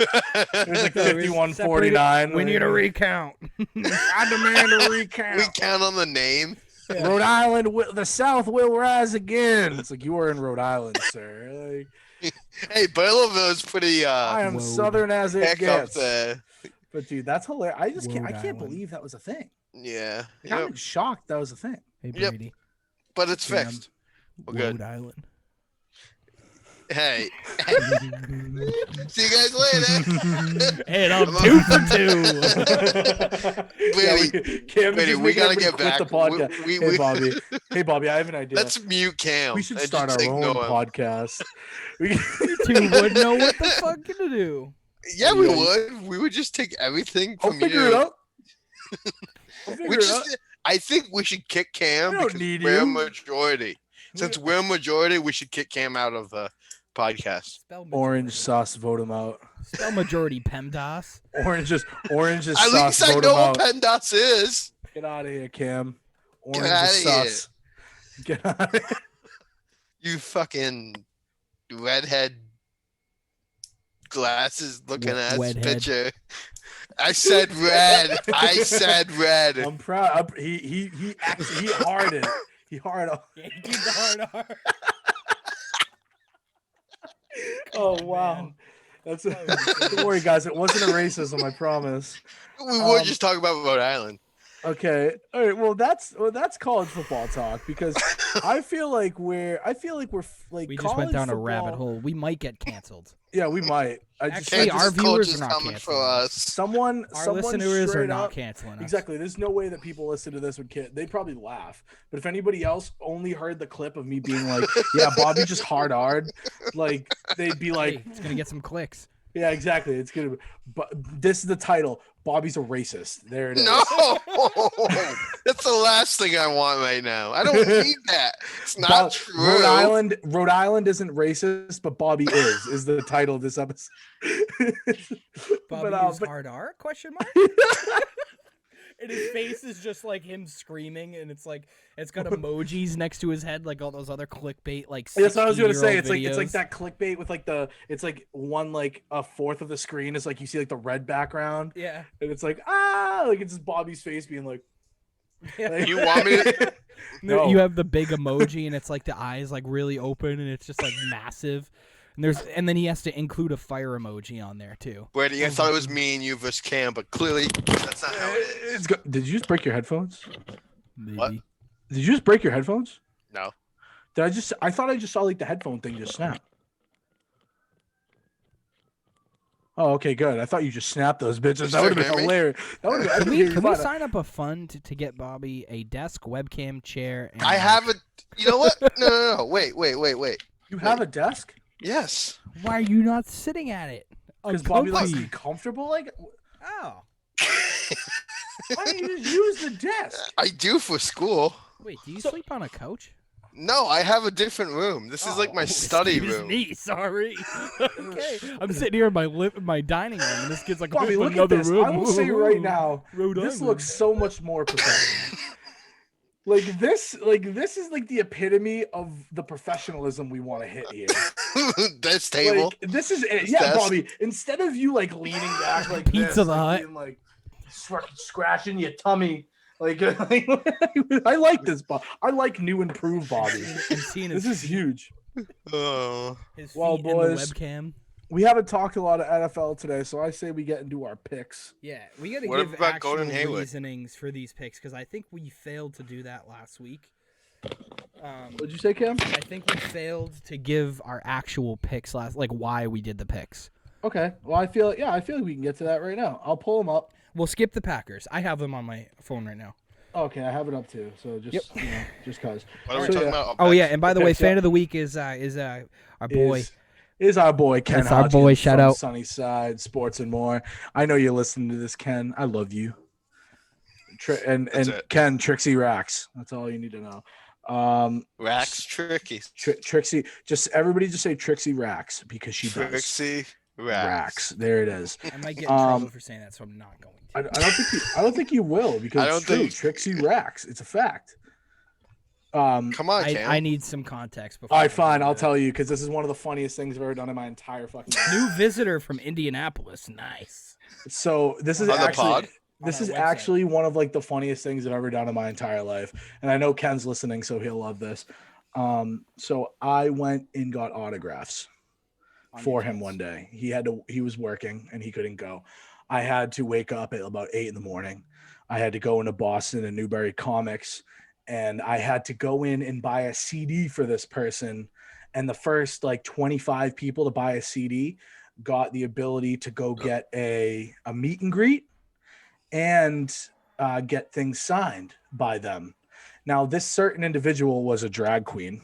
It was like 51-49.
We need a recount.
I demand a recount.
We count on the name.
Yeah. Rhode Island, the South will rise again. It's like you are in Rhode Island, sir. Like,
hey, Belleville is pretty.
I am Southern as it gets.
Up there.
But dude, that's hilarious. I can't believe that was a thing.
Yeah,
I'm shocked that was a thing.
Hey, Brady.
Yep. But it's fixed. We're good.
Rhode Island.
Hey. See you guys later.
And I'm 2 for 2.
Brady, we gotta get back.
The podcast. Hey, Bobby, I have an idea.
Let's mute Cam.
We should start our own podcast.
You two would know what the fuck to do.
Yeah, we would. We would just take everything from you.
Figure it out.
I think we should kick Cam because we're a majority. Since we're a majority, we should kick Cam out of the podcast.
Orange sauce, vote him out.
Spell majority PEMDAS.
Orange is
At
sauce.
Least I know what PEMDAS is.
Get out of here, Cam. Orange
Get out
is
of
sauce. Get out of here.
You fucking redhead glasses looking ass picture. I said red. I said red.
I'm proud. He harded. He hard.
Yeah, he did the hard.
Oh wow. Don't worry, guys. It wasn't a racism. I promise.
We were just talking about Rhode Island.
Okay. All right. Well, that's college football talk because I feel like we're
we just went down a rabbit hole. We might get canceled.
Yeah, we might.
Actually, our viewers are not canceling
us.
Our listeners are not canceling us.
Exactly. There's no way that people listen to this would they'd probably laugh. But if anybody else only heard the clip of me being like, "Yeah, Bobby just hard," like they'd be like,
hey, "It's gonna get some clicks."
Yeah, exactly. It's gonna. But this is the title. Bobby's a racist. There it is.
No, that's the last thing I want right now. I don't need that. It's not true.
Rhode Island isn't racist, but Bobby is the title of this episode.
Bobby is hard R? Question mark. And his face is just like him screaming, and it's got emojis next to his head, like all those other clickbait, like.
That's what I was gonna say. It's
videos.
like that clickbait with it's like one like a fourth of the screen is like you see like the red background.
Yeah.
And it's like like it's just Bobby's face being like.
Yeah.
You want me to?
No. You have the big emoji, and it's like the eyes like really open, and it's just like massive. And then he has to include a fire emoji on there too.
Brady, I thought it was me and you versus Cam, but clearly that's not how it is.
Did you just break your headphones?
Maybe.
What?
Did you just break your headphones?
No.
I thought I just saw like the headphone thing just snap. Oh, okay, good. I thought you just snapped those bitches. That would have been hilarious.
Can we sign up a fund to get Bobby a desk, webcam, chair? And
I have a. You know what? No. Wait.
You have a desk?
Yes.
Why are you not sitting at it?
Because Bobby likes to be comfortable. Like,
oh.
Why don't you just use the desk?
I do for school.
Wait, do you sleep on a couch?
No, I have a different room. This is like my study room.
Me, sorry. Okay, I'm sitting here in my dining room, and this kid's like,
Bobby, look
another
at this.
room.
I will say right now,
Rhode
this
Island.
looks so much more professional. This is like the epitome of the professionalism we want to hit here.
This table.
Like, this is it. Yeah,
desk.
Bobby. Instead of you like leaning back like
Pizza
this,
Hut.
being, like scratching your tummy. Like I like this, Bob. I like new improved Bobby. This is huge.
Oh.
His feet
Well, boys,
in the webcam.
We haven't talked a lot of NFL today, so I say we get into our picks.
Yeah, we got to
What
give
about
actual
Gordon Hayward?
reasonings for these picks because I think we failed to do that last week.
What'd you say, Cam?
I think we failed to give our actual picks like why we did the picks.
Okay. Well, I feel like we can get to that right now. I'll pull them up.
We'll skip the Packers. I have them on my phone right now.
Okay, I have it up too. So just cause.
What are we talking about?
Oh yeah, and by the way, fan of the week is our boy
is our boy Ken.
That's our boy. Shout out
Sunnyside Sports and More. I know you're listening to this, Ken. I love you. And Ken, Trixie Racks. That's all you need to know.
Racks Tricky.
Trixie. Everybody just say Trixie Racks because she does.
Trixie
Racks. There it is.
I might get in trouble for saying that, so I'm not going to.
I don't think you will because it's true. Trixie Racks. It's a fact.
Come on, Cam.
I need some context before.
All right, fine. I'll tell you because this is one of the funniest things I've ever done in my entire fucking life.
New visitor from Indianapolis. Nice.
So this is actually one of like the funniest things I've ever done in my entire life, and I know Ken's listening, so he'll love this. So I went and got autographs for him one day. He was working and he couldn't go. I had to wake up at about 8 a.m. I had to go into Boston and Newbury Comics, and I had to go in and buy a CD for this person. And the first like 25 people to buy a CD got the ability to go get a meet and greet and get things signed by them. Now, this certain individual was a drag queen.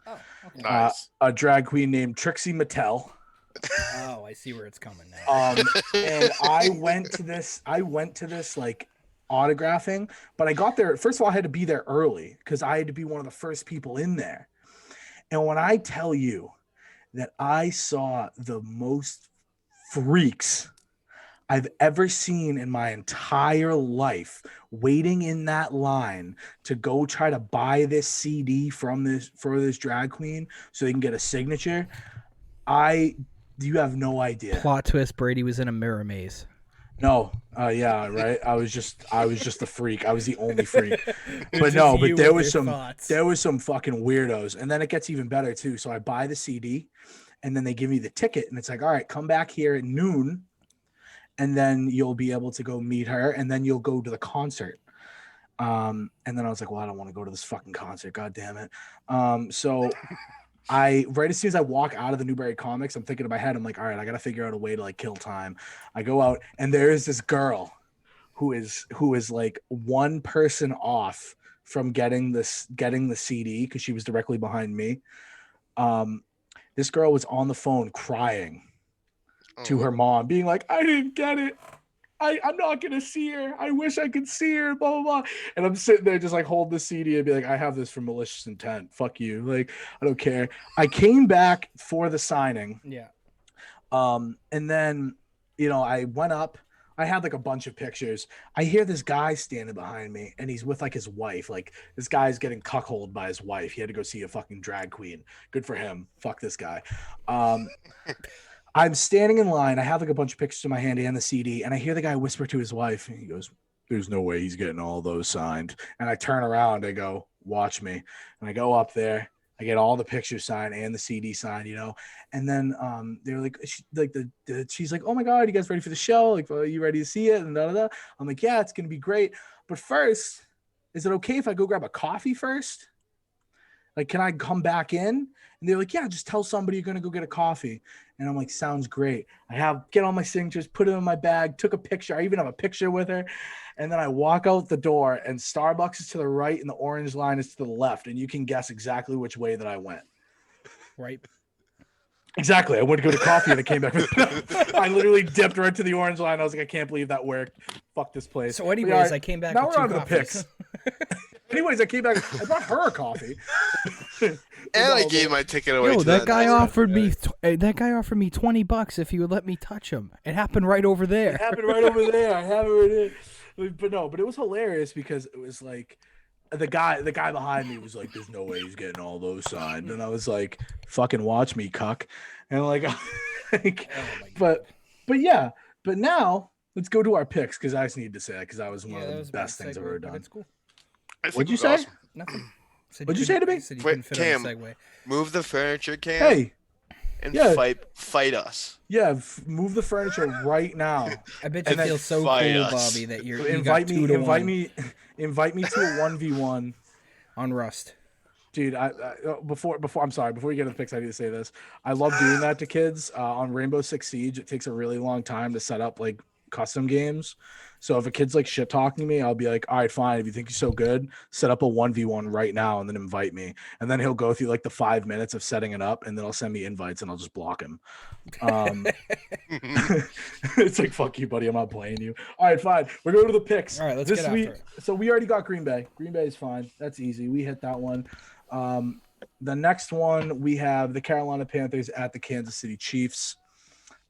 Oh, okay.
Nice.
A drag queen named Trixie Mattel.
Oh, I see where it's coming now.
And I went to this like autographing, but I got there. First of all, I had to be there early because I had to be one of the first people in there. And when I tell you that I saw the most freaks I've ever seen in my entire life waiting in that line to go try to buy this CD for this drag queen so they can get a signature, you have no idea.
Plot twist: Brady was in a mirror maze.
No, yeah, right. I was just a freak. I was the only freak. But there was some fucking weirdos, and then it gets even better too. So I buy the CD, and then they give me the ticket, and it's like, all right, come back here at noon, and then you'll be able to go meet her, and then you'll go to the concert. And then I was like, well, I don't want to go to this fucking concert. God damn it. So right as soon as I walk out of the Newbury Comics, I'm thinking in my head, I'm like, all right, I got to figure out a way to like kill time. I go out and there is this girl who is like one person off from getting the CD because she was directly behind me. This girl was on the phone crying to her mom, being like, I didn't get it. I'm not going to see her. I wish I could see her, blah, blah, blah. And I'm sitting there just like hold the CD and be like, I have this for malicious intent. Fuck you. Like, I don't care. I came back for the signing.
Yeah.
And then, I went up. I had like a bunch of pictures. I hear this guy standing behind me and he's with like his wife. Like this guy's getting cuckolded by his wife. He had to go see a fucking drag queen. Good for him. Fuck this guy. I'm standing in line. I have like a bunch of pictures in my hand and the CD, and I hear the guy whisper to his wife, and he goes, there's no way he's getting all those signed. And I turn around, I go, watch me. And I go up there, I get all the pictures signed and the CD signed, and then they're like, she's like, oh my God, you guys ready for the show? Like, are you ready to see it? And da-da-da. I'm like, yeah, it's going to be great. But first, is it okay if I go grab a coffee first? Like, can I come back in? And they're like, yeah, just tell somebody you're going to go get a coffee. And I'm like, sounds great. Get all my signatures, put it in my bag, took a picture. I even have a picture with her. And then I walk out the door and Starbucks is to the right and the orange line is to the left. And you can guess exactly which way that I went.
Right.
Exactly. I went to go to coffee and I came back. I literally dipped right to the orange line. I was like, I can't believe that worked. Fuck this place.
So anyways, I came back
now
with
we're on
two
the picks. Anyways, I came back. I brought her a coffee.
And I gave my ticket away.
That guy offered me $20 if he would let me touch him. It happened right over there.
It happened right over there. I have it right there. But it was hilarious because it was like the guy behind me was like, there's no way he's getting all those signed. And I was like, fucking watch me, cuck. And like, but now let's go to our picks because I just need to say that because that was one of the best things I've ever done.
It's cool.
What'd you say?
Awesome. Nothing.
What'd you say to me?
Wait, Cam, move the furniture, Cam.
Hey.
And fight us.
Yeah, move the furniture right now.
I bet you feel so cool, Bobby, that you
invite me to a 1v1
on Rust.
Dude, before I'm sorry, before you get to the picks, I need to say this. I love doing that to kids on Rainbow Six Siege. It takes a really long time to set up like custom games. So if a kid's like shit talking me, I'll be like, all right, fine. If you think you're so good, set up a 1v1 right now and then invite me. And then he'll go through like the 5 minutes of setting it up, and then I'll send me invites and I'll just block him. It's like, fuck you, buddy. I'm not playing you. All right, fine. We're going to the picks.
All right, let's
this
get
week.
after it.
So we already got Green Bay. Green Bay is fine. That's easy. We hit that one. The next one, we have the Carolina Panthers at the Kansas City Chiefs.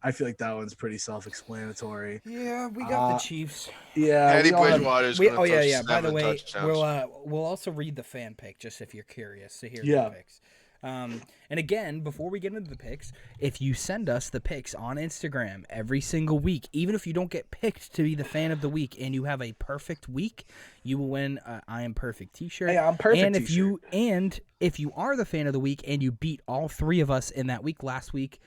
I feel like that one's pretty self-explanatory.
Yeah, we got the Chiefs.
Yeah.
Teddy Bridgewater's going to
yeah. By the way,
touchdowns.
we'll also read the fan pick just if you're curious to hear the picks. And again, before we get into the picks, if you send us the picks on Instagram every single week, even if you don't get picked to be the fan of the week and you have a perfect week, you will win I Am Perfect t-shirt.
Hey, I'm perfect
and
t-shirt.
if you are the fan of the week and you beat all three of us in that week, last week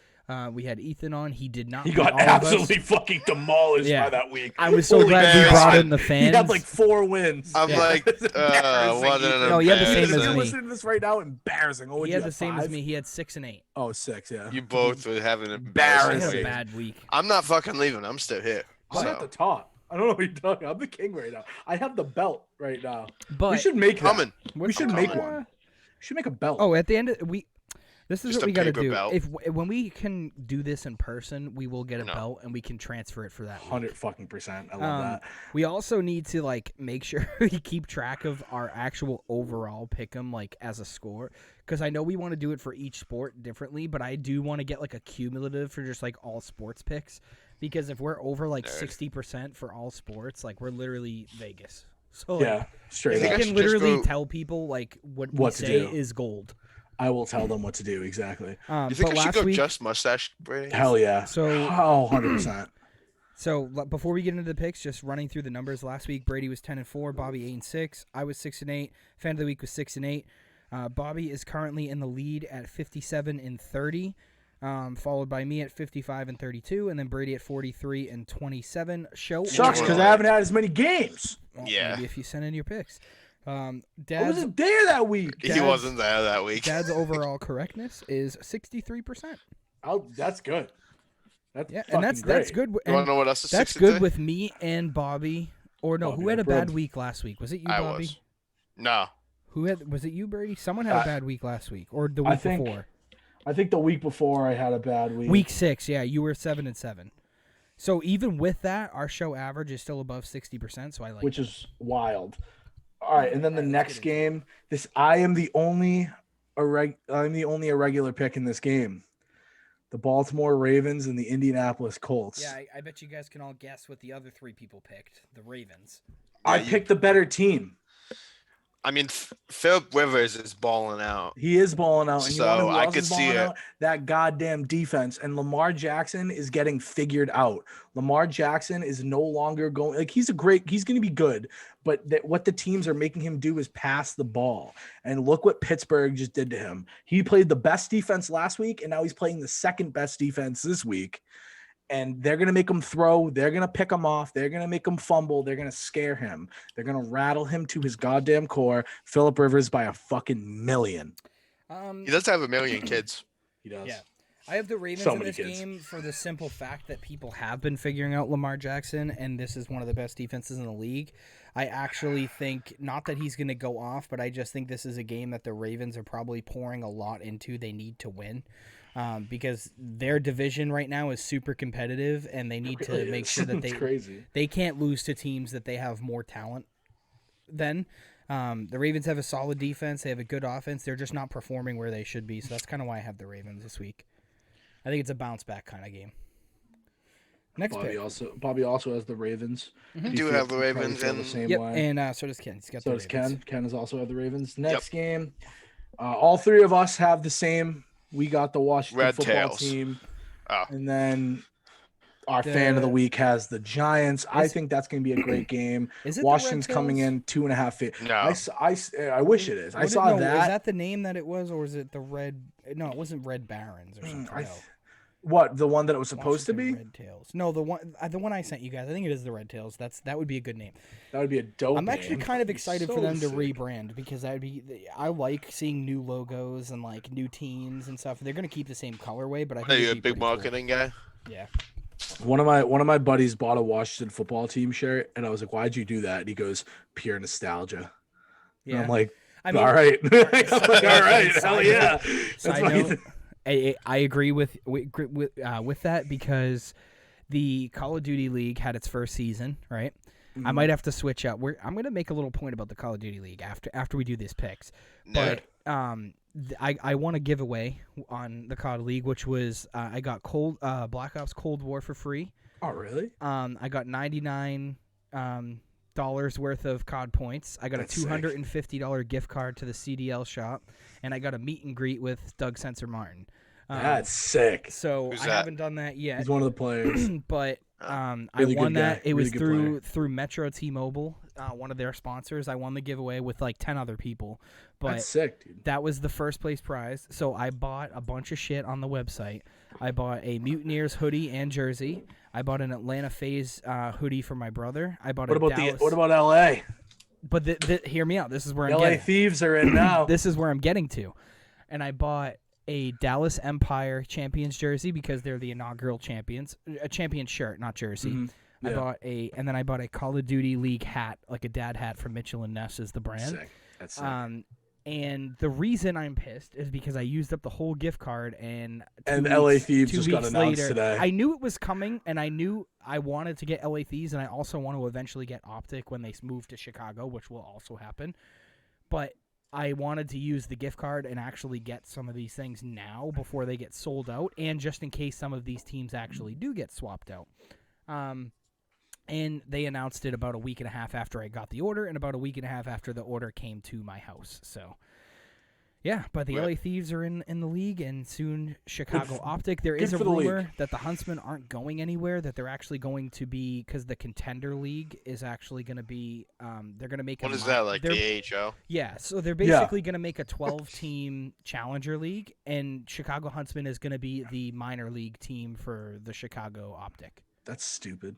we had Ethan on. He did not.
He got absolutely fucking demolished by that week.
I was so glad we brought in the fans.
He had like 4 wins.
I'm like, what an
No, he had the same as
You're
me.
listening to this right now, embarrassing. Oh,
He had the same as me. He had 6 and 8.
Oh, 6, yeah.
You both were having an
He had
embarrassing
a
week.
bad week.
I'm not fucking leaving. I'm still here.
I'm at the top. I don't know what you're talking about. I'm the king right now. I have the belt right now.
But
we should make that.
Coming.
We should make one. We should make a belt.
Oh, at the end, this is
Just
what
a
we got to
paper
do.
belt.
When we can do this in person, we will get a belt and we can transfer it for that.
100%. I love that.
We also need to like make sure we keep track of our actual overall pick'em like as a score, because I know we want to do it for each sport differently, but I do want to get like a cumulative for just like all sports picks, because if we're over like 60% for all sports, like we're literally Vegas. So like,
straight
we
up.
can literally tell people like what we say is gold.
I will tell them what to do exactly.
You think I should go just mustache braids?
Hell yeah.
So
100%.
So before we get into the picks, just running through the numbers. Last week, Brady was 10-4, Bobby 8-6. I was 6-8. Fan of the week was 6-8. Bobby is currently in the lead at 57-30, followed by me at 55-32, and then Brady at 43-27.
Sucks because I haven't had as many games.
Well, maybe if you send in your picks.
I wasn't there that week.
He wasn't there that week.
Dad's overall correctness is 63%.
Oh, that's good. That's
that's good.
You want to know what else is
That's
63?
good with me and Bobby. Or no, who had a bad week last week? Was it you, Bobby?
No.
Was it you, Brady? Someone had a bad week last week, or the week before.
I think the week before I had a bad week.
Week 6, yeah, you were 7-7. So even with that, our show average is still above 60%. So I like,
which is wild. All right, and then the next game, I am the only irregular pick in this game. The Baltimore Ravens and the Indianapolis Colts.
Yeah, I bet you guys can all guess what the other 3 people picked. The Ravens.
I picked the better team.
I mean, Philip Rivers is balling out.
He is balling out. And
So
you know who
I
else
could
is
see
balling
it.
out? That goddamn defense. And Lamar Jackson is getting figured out. Lamar Jackson is no longer going. Like, he's going to be good. But what the teams are making him do is pass the ball. And look what Pittsburgh just did to him. He played the best defense last week, and now he's playing the second best defense this week. And they're going to make him throw. They're going to pick him off. They're going to make him fumble. They're going to scare him. They're going to rattle him to his goddamn core. Phillip Rivers by a fucking million.
He does have a million kids.
He does.
Yeah. I have the Ravens in this game for the simple fact that people have been figuring out Lamar Jackson, and this is one of the best defenses in the league. I actually think, not that he's going to go off, but I just think this is a game that the Ravens are probably pouring a lot into. They need to win. Because their division right now is super competitive, and they need to make sure that they can't lose to teams that they have more talent than. The Ravens have a solid defense. They have a good offense. They're just not performing where they should be, so that's kind of why I have the Ravens this week. I think it's a bounce-back kind of game. Next pick.
Bobby also has the Ravens.
You do have the Ravens.
The same
yep,
way.
and so does Ken. He's got
so
the
does
Ravens.
Ken. Ken has also have the Ravens. Next game, all 3 of us have the same. We got the Washington
Red
football
Tails.
team.
Oh.
And then our fan of the week has the Giants. I think that's going to be a great game.
Is it
Washington's
the Red
coming
Tails?
in 2.5.
No.
I wish it is. I saw that.
Is that the name that it was, or is it the Red? No, it wasn't Red Barons or something.
What, the one that it was supposed to be?
Red Tails. No, the one I sent you guys. I think it is the Red Tails. That would be a good name.
That would be a dope
I'm actually
name.
kind of excited for them to
sick.
rebrand, because I like seeing new logos and like new teams and stuff. They're going to keep the same colorway, but I think
Are you
it'd
a
be
big
pretty cool.
marketing guy?
Yeah.
One of my buddies bought a Washington football team shirt, and I was like, "Why'd you do that?" And he goes, "Pure nostalgia." Yeah. And I'm like, I mean, all right. I'm like, all right, hell yeah.
Side note, I agree with that because the Call of Duty League had its first season, right? Mm-hmm. I might have to switch up. I'm going to make a little point about the Call of Duty League after we do these picks. But I won a giveaway on the COD League, which was I got Black Ops Cold War for free.
Oh, really?
I got $99 worth of COD points. I got a $250 gift card to the CDL shop, and I got a meet and greet with Doug Sensor Martin.
That's sick.
So I haven't done that yet.
He's one of the players.
But I won that. It was through Metro T-Mobile, one of their sponsors. I won the giveaway with like 10 other people. But
that's sick, dude.
That was the first place prize. So I bought a bunch of shit on the website. I bought a Mutineers hoodie and jersey. I bought an Atlanta FaZe hoodie for my brother. I bought
What about LA?
But hear me out. This is where I'm
LA
getting.
Thieves are in now.
This is where I'm getting to. And I bought a Dallas Empire Champions jersey because they're the inaugural champions. A champion shirt, not jersey. Mm-hmm. Yeah. I bought a Call of Duty League hat, like a dad hat from Mitchell and Ness is the brand.
Sick. That's sick.
And the reason I'm pissed is because I used up the whole gift card, and
LA Thieves just got announced today.
I knew it was coming, and I knew I wanted to get LA Thieves, and I also want to eventually get Optic when they move to Chicago, which will also happen. But I wanted to use the gift card and actually get some of these things now before they get sold out, and just in case some of these teams actually do get swapped out. And they announced it about a week and a half after I got the order, and about a week and a half after the order came to my house. So, yeah, but the LA Thieves are in the league, and soon Chicago Optic. There is a rumor that the Huntsmen aren't going anywhere, that they're actually going to be, because the Contender League is actually going to be, they're going to make
What is that, like the AHL?
Yeah, so they're basically going to make a 12-team Challenger League, and Chicago Huntsmen is going to be the minor league team for the Chicago Optic.
That's stupid.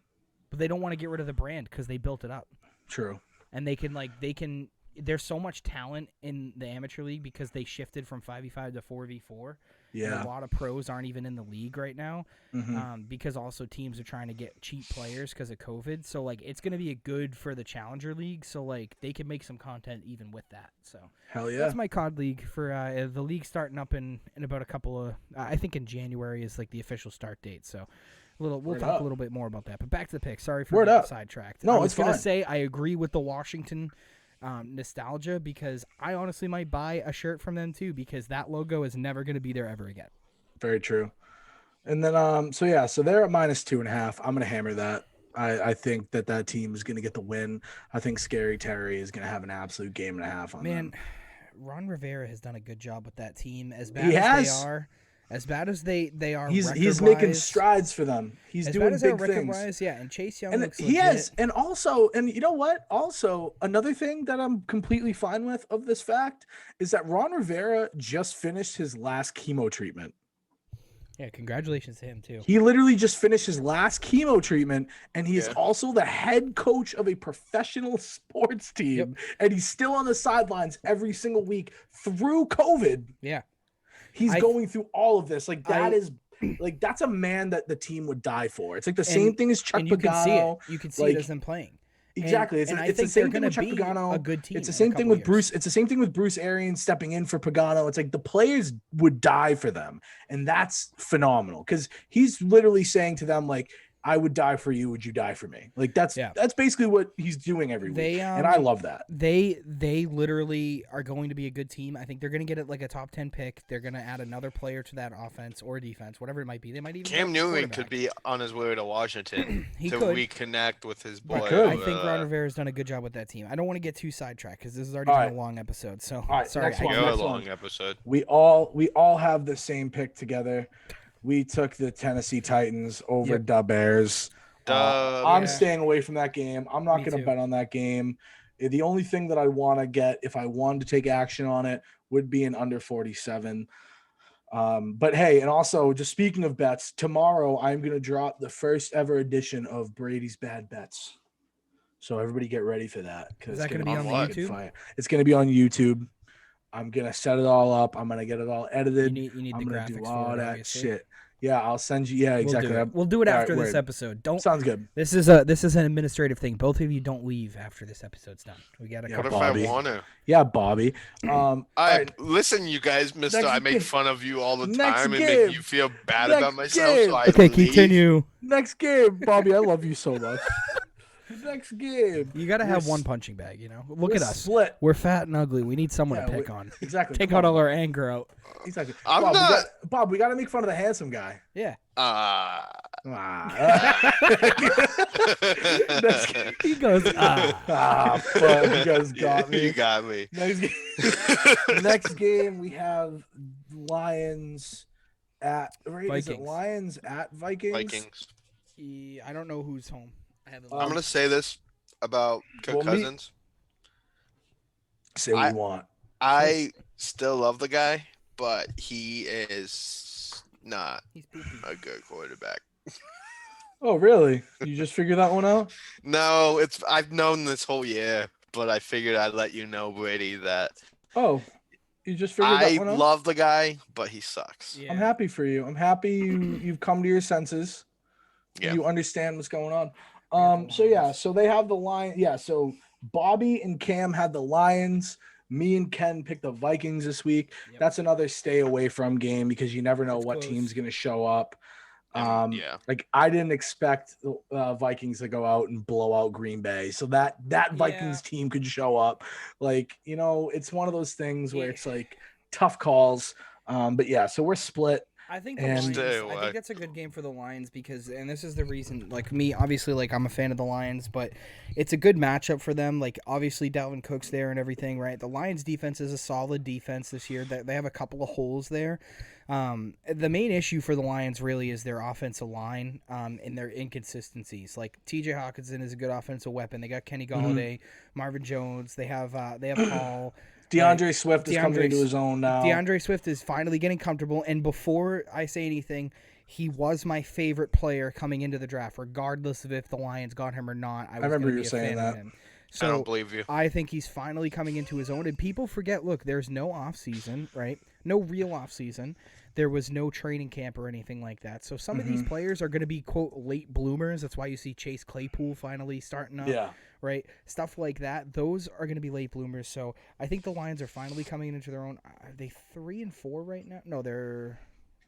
But they don't want to get rid of the brand because they built it up.
True.
And there's so much talent in the amateur league because they shifted from 5v5 to 4v4.
Yeah.
And a lot of pros aren't even in the league right now because also teams are trying to get cheap players because of COVID. So, like, it's going to be good for the Challenger League. So, like, they can make some content even with that. So,
hell yeah.
That's my COD League for the league starting up in about a couple of, I think in January is, like, the official start date. So, we'll talk a little bit more about that. But back to the pick. Sorry for getting sidetracked.
No,
I was going to say I agree with the Washington nostalgia because I honestly might buy a shirt from them too because that logo is never going to be there ever again.
Very true. And then so they're at -2.5. I'm going to hammer that. I think that team is going to get the win. I think Scary Terry is going to have an absolute game and a half on them.
Ron Rivera has done a good job with that team. As bad as they are,
he's making strides for them. He's doing big things.
Yeah, and Chase Young
and
looks
he
legit.
has, and you know what? Also, another thing that I'm completely fine with of this fact is that Ron Rivera just finished his last chemo treatment.
Yeah, congratulations to him too.
He literally just finished his last chemo treatment, and he is also the head coach of a professional sports team, and he's still on the sidelines every single week through COVID.
Yeah.
He's going through all of this. Like that's a man that the team would die for. It's like the same thing as Chuck Pagano.
You can see it as them playing.
Exactly. It's the same thing with Chuck Pagano.
A good team.
It's the same thing with Bruce. It's the same thing with Bruce Arians stepping in for Pagano. It's like the players would die for them, and that's phenomenal because he's literally saying to them like, I would die for you. Would you die for me? Like that's basically what he's doing every week, and I love that.
They literally are going to be a good team. I think they're going to get it like a top 10 pick. They're going to add another player to that offense or defense, whatever it might be. They might even
Cam Newton could be on his way to Washington to reconnect with his boy.
I think Ron Rivera's done a good job with that team. I don't want to get too sidetracked because this has already been a long episode. So sorry,
long episode.
We all have the same pick together. We took the Tennessee Titans over the Bears. I'm staying away from that game. I'm not going to bet on that game. The only thing that I want to get, if I wanted to take action on it, would be an under 47. But hey, and also just speaking of bets, tomorrow I'm going to drop the first ever edition of Brady's Bad Bets. So everybody get ready for that.
Is that going to be on YouTube?
Fire. It's going to be on YouTube. I'm going to set it all up. I'm going to get it all edited.
You need
I'm
the
going to
graphics
do all
for it,
that
obviously.
shit. Yeah, I'll send you. Yeah, exactly.
We'll do it after this episode.
Sounds good.
This is an administrative thing. Both of you don't leave after this episode's done. We got to.
What if I want to?
Yeah, Bobby.
Listen, you guys, Mister. I make fun of you all the time and
game.
make you feel bad about myself. So
okay, continue.
Next game, Bobby. I love you so much. Next game.
You got to have one punching bag, you know. Look at us.
Split.
We're fat and ugly. We need someone to pick on.
Exactly.
Take out all our anger out.
Exactly.
Bob,
we got to make fun of the handsome guy.
Yeah. He goes,
Fuck, you guys got me.
You got me.
Next game, we have Lions at
Vikings.
Is it Lions at Vikings?
Vikings.
I don't know who's home.
I'm gonna say this about Kirk Cousins.
Say what you want.
I still love the guy, but he is not a good quarterback.
Oh, really? You just figured that one out?
No, I've known this whole year, but I figured I'd let you know, Brady, that.
Oh, you just figured that one out?
I love the guy, but he sucks.
Yeah. I'm happy for you. I'm happy you've come to your senses.
Yeah.
You understand what's going on. So they have the Lions. Yeah, so Bobby and Cam had the Lions. Me and Ken picked the Vikings this week. Yep. That's another stay away from game because you never know what team's going to show up. Like I didn't expect Vikings to go out and blow out Green Bay. So that Vikings team could show up. Like, you know, it's one of those things where it's like tough calls. But yeah, so we're split.
I think I think that's a good game for the Lions because, and this is the reason, like me, obviously, like I'm a fan of the Lions, but it's a good matchup for them. Like obviously Dalvin Cook's there and everything, right? The Lions defense is a solid defense this year. They have a couple of holes there. The main issue for the Lions really is their offensive line and their inconsistencies. Like T.J. Hawkinson is a good offensive weapon. They got Kenny Golladay, Marvin Jones. They have Hall.
DeAndre Swift is coming into his own now.
DeAndre Swift is finally getting comfortable. And before I say anything, he was my favorite player coming into the draft, regardless of if the Lions got him or not. I remember you saying that. So
I don't believe you.
I think he's finally coming into his own. And people forget, look, there's no offseason, right? No real offseason. There was no training camp or anything like that. So some of these players are going to be, quote, late bloomers. That's why you see Chase Claypool finally starting up. Yeah. Right? Stuff like that. Those are going to be late bloomers. So I think the Lions are finally coming into their own. Are they 3-4 right now? No, they're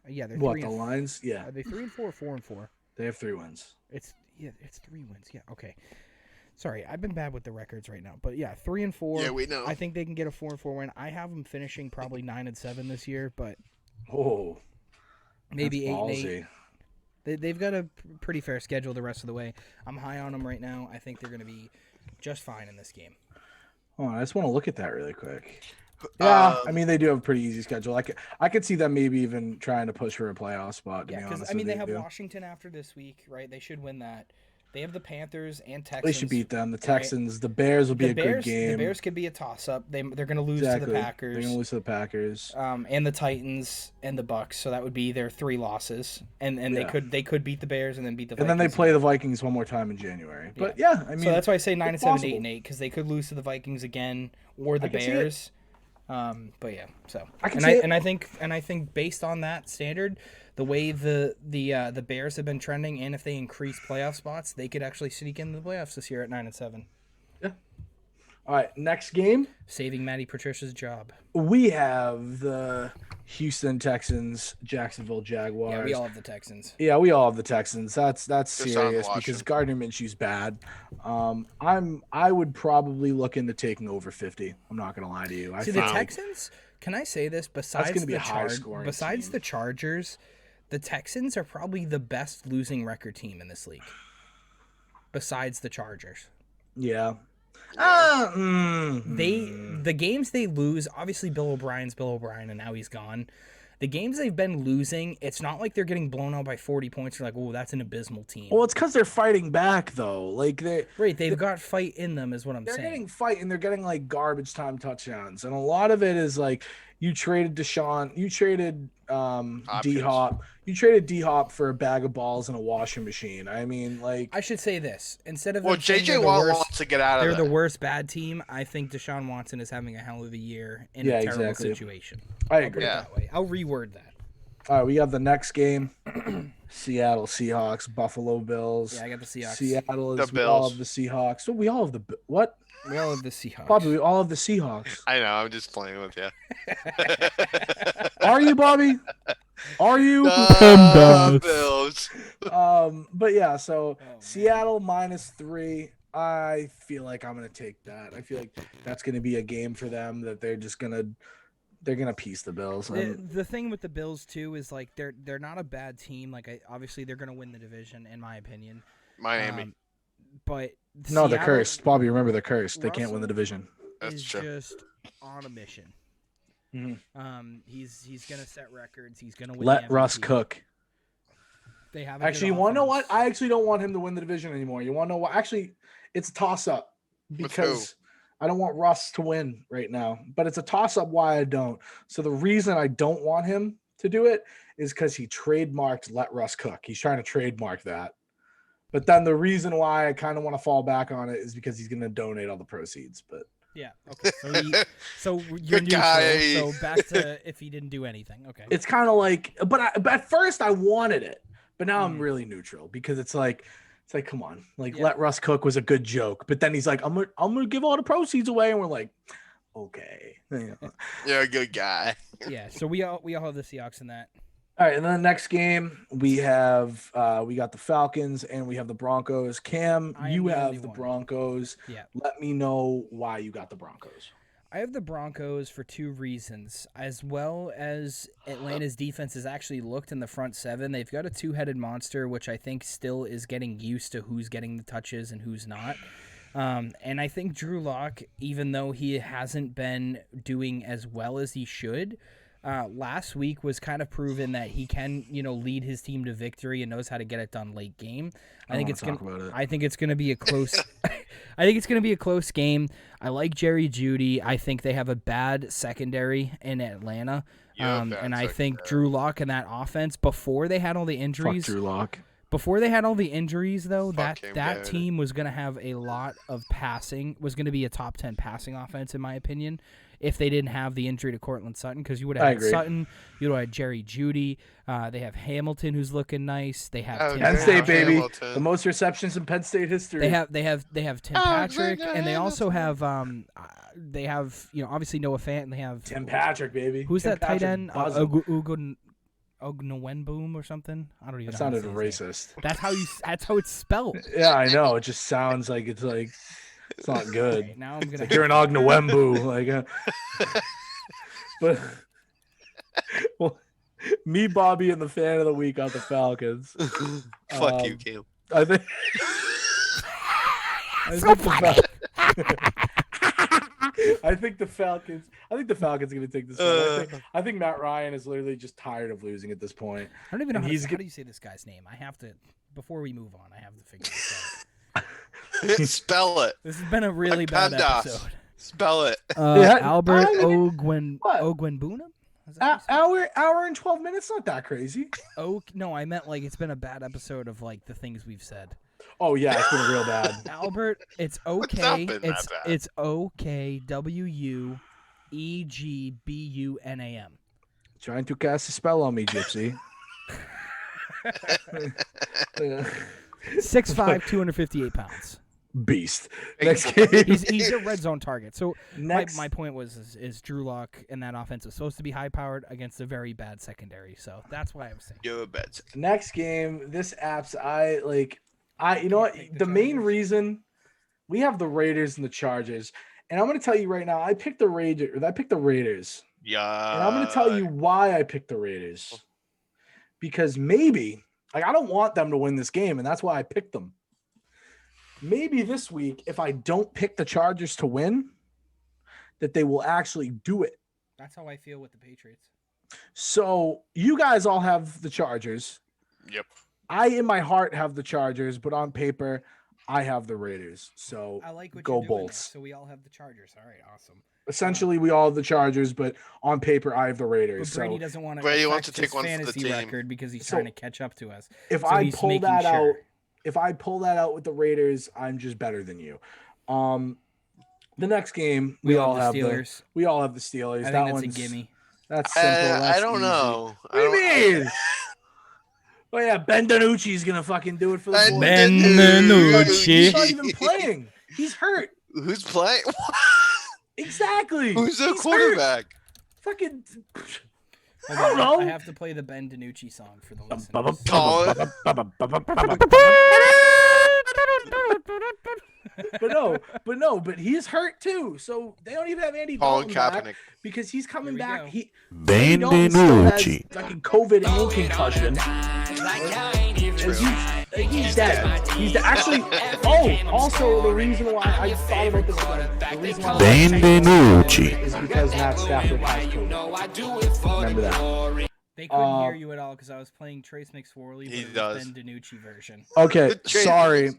3.
What, the Lions? Yeah.
Are they 3-4 or 4-4?
They have 3 wins.
It's 3 wins. Yeah, okay. Sorry, I've been bad with the records right now. But yeah, 3-4.
Yeah, we know.
I think they can get a 4-4 win. I have them finishing probably 9-7 this year, but maybe 8-8. They've got a pretty fair schedule the rest of the way. I'm high on them right now. I think they're going to be just fine in this game.
Oh, I just want to look at that really quick. Yeah, I mean they do have a pretty easy schedule. I could see them maybe even trying to push for a playoff spot.
Yeah, because I mean they have Washington after this week, right? They should win that. They have the Panthers and Texans.
They should beat them. The Texans, right? The Bears will be a good game.
The Bears could be a toss-up. They're going to lose to the Packers.
They're going to lose to the Packers.
And the Titans and the Bucks. So that would be their 3 losses. And they could beat the Bears and then beat the Vikings.
And then they play the Vikings one more time in January. But I mean,
so that's why I say 9-7, 8-8 because they could lose to the Vikings again or the Bears. But yeah, so I think based on that standard, the way the Bears have been trending, and if they increase playoff spots, they could actually sneak into the playoffs this year at 9-7.
Yeah. All right, next game.
Saving Matty Patricia's job.
We have the Houston Texans, Jacksonville Jaguars.
Yeah, we all have the Texans.
Yeah, we all have the Texans. That's serious because Gardner Minshew's bad. I would probably look into taking over 50. I'm not gonna lie to you.
The Texans. Can I say this? Besides the Chargers, the Texans are probably the best losing record team in this league. Besides the Chargers.
Yeah.
The games they lose, obviously Bill O'Brien's Bill O'Brien and now he's gone. The games they've been losing, it's not like they're getting blown out by 40 points. You're like, oh, that's an abysmal team.
Well, it's because they're fighting back, though. Like
they've got fight in them, is what I'm saying.
They're getting fight, and they're getting like garbage time touchdowns, and a lot of it is like you traded Deshaun, you traded D-Hop, for a bag of balls and a washing machine. I mean, like
I should say this instead of
JJ Watt wants to get out of
they're the worst bad team. I think Deshaun Watson is having a hell of a year in a terrible situation.
I agree.
That way. I'll reword that.
All right, we have the next game. Seattle Seahawks, Buffalo Bills.
Yeah, I got the Seahawks.
Seattle is
The
we all
Bills.
have the Seahawks. So we all have the what?
We all have the Seahawks.
Bobby, we all have the Seahawks.
I know. I'm just playing with you.
Are you, Bobby? Are you?
Bills.
But yeah, so Seattle -3. I feel like I'm gonna take that. I feel like that's gonna be a game for them that they're gonna piece the Bills.
The thing with the Bills too is like they're not a bad team. Like obviously they're gonna win the division in my opinion.
Miami.
But
no, they're cursed. Bobby, remember they're cursed. They can't win the division.
That's true.
Just on a mission.
Mm-hmm.
He's gonna set records. He's gonna win.
Let Russ cook.
They have
actually. You want to know what? I actually don't want him to win the division anymore. You want to know what? Actually, it's a toss up because I don't want Russ to win right now. But it's a toss up why I don't. So the reason I don't want him to do it is because he trademarked "Let Russ cook." He's trying to trademark that. But then the reason why I kind of want to fall back on it is because he's going to donate all the proceeds. But
yeah, okay. So you're neutral. So back to if he didn't do anything. Okay.
It's kind of like, but at first I wanted it, but now I'm really neutral because it's like, come on, like Let Russ cook was a good joke, but then he's like, I'm gonna give all the proceeds away, and we're like, okay,
you're a good guy.
Yeah. So we all have the Seahawks in that.
All right, and then the next game we have we got the Falcons and we have the Broncos. Cam, you have the Broncos.
Yeah.
Let me know why you got the Broncos.
I have the Broncos for two reasons. As well as Atlanta's defense has actually looked in the front seven. They've got a two-headed monster, which I think still is getting used to who's getting the touches and who's not. And I think Drew Lock, even though he hasn't been doing as well as he should, last week was kind of proven that he can, lead his team to victory and knows how to get it done late game. I think it's going to be a close. I think it's going to be a close game. I like Jerry Jeudy. I think they have a bad secondary in Atlanta, and I think Drew Lock and that offense before they had all the injuries.
Fuck Drew Lock.
Before they had all the injuries, though, that team was going to have a lot of passing. Was going to be a top 10 passing offense, in my opinion. If they didn't have the injury to Cortland Sutton, because you would have had Sutton, you would have had Jerry Jeudy. They have Hamilton, who's looking nice. They have
Penn State, baby, Hamilton. The most receptions in Penn State history.
They have Tim Patrick, and they also have obviously Noah Fant, and they have
Tim Patrick, baby.
Who's that tight end? Ogwenboom or something? I don't even know.
That sounded racist.
That's how it's spelled.
Yeah, I know. It just sounds like it's like. It's not good.
Okay, now I'm gonna.
You're an Ognawembu, but well, me, Bobby, and the fan of the week got the Falcons.
Fuck you, Cam.
I think the Falcons. I think the Falcons are going to take this one. I think Matt Ryan is literally just tired of losing at this point.
I don't even know how do you say this guy's name. I have to before we move on. I have to figure this out.
Spell it.
This has been a really bad episode.
Spell it.
Albert Ogwenboonam?
Hour and 12 minutes, not that crazy.
No, I meant like it's been a bad episode of like the things we've said.
Oh yeah, it's been real bad.
Albert, it's okay. It's OKWUEGBUNAM.
Trying to cast a spell on me, Gypsy.
6'5", 258 pounds.
Beast. Next game.
He's a red zone target. So my point was is Drew Lock and that offense is supposed to be high powered against a very bad secondary. So that's why I was saying.
You're a bad secondary.
Next game, this app's you know what? The main reason we have the Raiders and the Chargers, and I'm gonna tell you right now, I picked the Raiders.
Yeah.
And I'm gonna tell you why I picked the Raiders. Because maybe I don't want them to win this game, and that's why I picked them. Maybe this week, if I don't pick the Chargers to win, that they will actually do it.
That's how I feel with the Patriots.
So you guys all have the Chargers.
Yep.
I, in my heart, have the Chargers, but on paper, I have the Raiders. So
I like what
go
you're doing
Bolts.
there. So we all have the Chargers. All right, awesome.
Essentially, we all have the Chargers, but on paper, I have the Raiders.
But Brady doesn't want to.
Brady wants to take one for the
fantasy
team
record because he's trying to catch up to us.
If I pull that out with the Raiders, I'm just better than you. The next game, we all have the Steelers. We all have the Steelers.
I think that's a gimme.
That's simple. That's
I don't
easy.
know.
What do you mean? Oh yeah, Ben DiNucci's gonna fucking do it for the boys.
Ben DiNucci.
He's not even playing. He's hurt.
Who's playing?
Exactly.
Who's the
He's
quarterback?
Hurt. Fucking.
I don't know. I have to play the Ben DiNucci song for the listeners.
but he's hurt too. So they don't even have Andy Dalton back because he's coming back.
Ben DiNucci.
Fucking COVID and concussion. He's dead. He's dead. Actually, also the reason why I thought about this again. The reason why
Ben DiNucci
is because Matt Stafford has COVID. Remember that.
They couldn't hear you at all because I was playing Trace McSorley, but it was Ben DiNucci version.
Okay, sorry.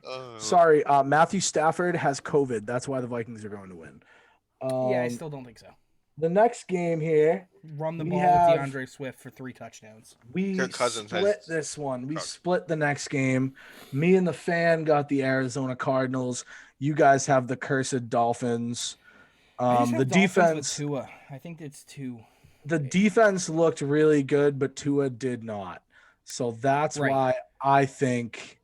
Matthew Stafford has COVID. That's why the Vikings are going to win.
Yeah, I still don't think so.
The next game here,
run the ball with DeAndre Swift for 3 touchdowns.
We split this one. We split the next game. Me and the fan got the Arizona Cardinals. You guys have the cursed Dolphins. The defense.
Tua. I think it's 2.
The defense looked really good, but Tua did not. So that's why I think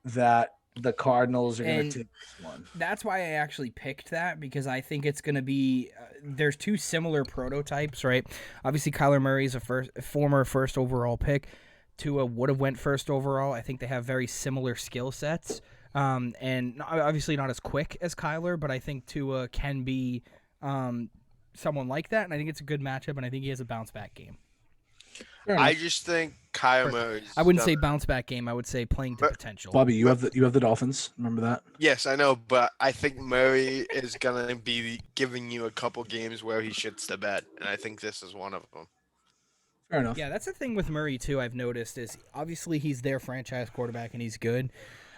that the Cardinals are going to take this one.
That's why I actually picked that, because I think it's going to be there's 2 similar prototypes, right? Obviously, Kyler Murray is a former first overall pick. Tua would have went first overall. I think they have very similar skill sets, and obviously not as quick as Kyler, but I think Tua can be someone like that, and I think it's a good matchup, and I think he has a bounce-back game.
I just think Kyler Murray.
I wouldn't say bounce-back game. I would say playing to potential.
Bobby, you have the Dolphins. Remember that?
Yes, I know, but I think Murray is gonna be giving you a couple games where he shits the bed, and I think this is one of them.
Fair enough.
Yeah, that's the thing with Murray too. I've noticed is obviously he's their franchise quarterback and he's good,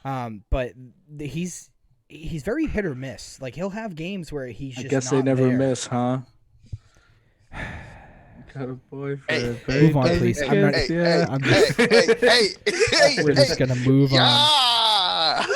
but he's very hit or miss. Like he'll have games where he's just.
I guess
not
they never
there.
Miss, huh? Got a boyfriend.
Move on, please. We're just gonna move on.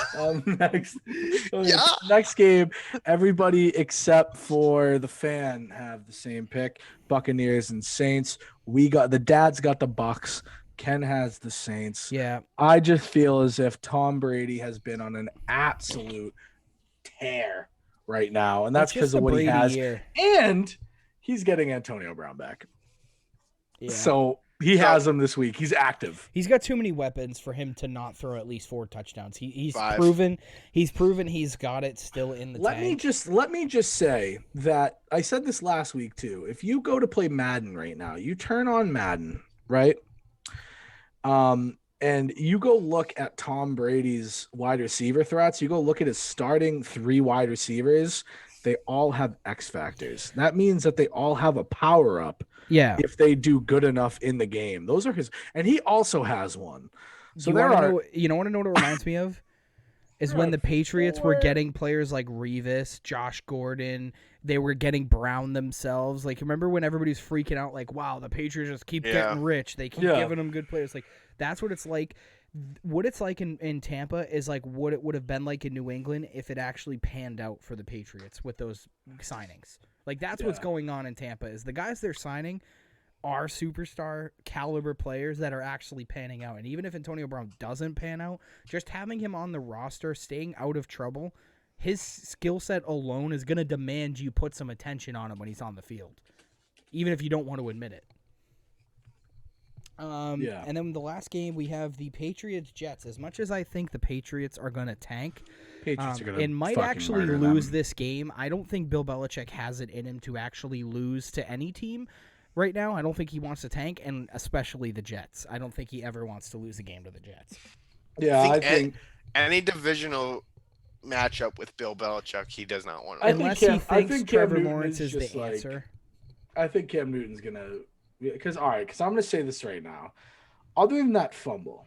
Next game, everybody except for the fan have the same pick: Buccaneers and Saints. The dad's got the Bucks. Ken has the Saints.
Yeah.
I just feel as if Tom Brady has been on an absolute tear right now, and that's because of what he has. And he's getting Antonio Brown back. Yeah. So he has him this week. He's active.
He's got too many weapons for him to not throw at least 4 touchdowns. He's proven he's got it still in the tank.
Let me just say that I said this last week too. If you go to play Madden right now, you turn on Madden, right? And you go look at Tom Brady's wide receiver threats. You go look at his starting 3 wide receivers. They all have X factors. That means that they all have a power up.
Yeah.
If they do good enough in the game, those are his, and he also has one. So
you want to know what it reminds me of? Is when the Patriots were getting players like Revis, Josh Gordon, they were getting Brown themselves. Like, remember when everybody was freaking out, like, wow, the Patriots just keep getting rich. They keep giving them good players. Like, that's what it's like. What it's like in Tampa is like what it would have been like in New England if it actually panned out for the Patriots with those signings. Like, that's what's going on in Tampa is the guys they're signing are superstar caliber players that are actually panning out. And even if Antonio Brown doesn't pan out, just having him on the roster, staying out of trouble, his skill set alone is going to demand you put some attention on him when he's on the field, even if you don't want to admit it. And then the last game, we have the Patriots-Jets. As much as I think the Patriots are going to tank, and might actually lose this game, I don't think Bill Belichick has it in him to actually lose to any team right now. I don't think he wants to tank, and especially the Jets. I don't think he ever wants to lose a game to the Jets.
Yeah, I think
any divisional matchup with Bill Belichick, he does not want to.
Unless he thinks Trevor Lawrence is the answer.
I think Cam Newton's going to... Because I'm going to say this right now. Other than that fumble,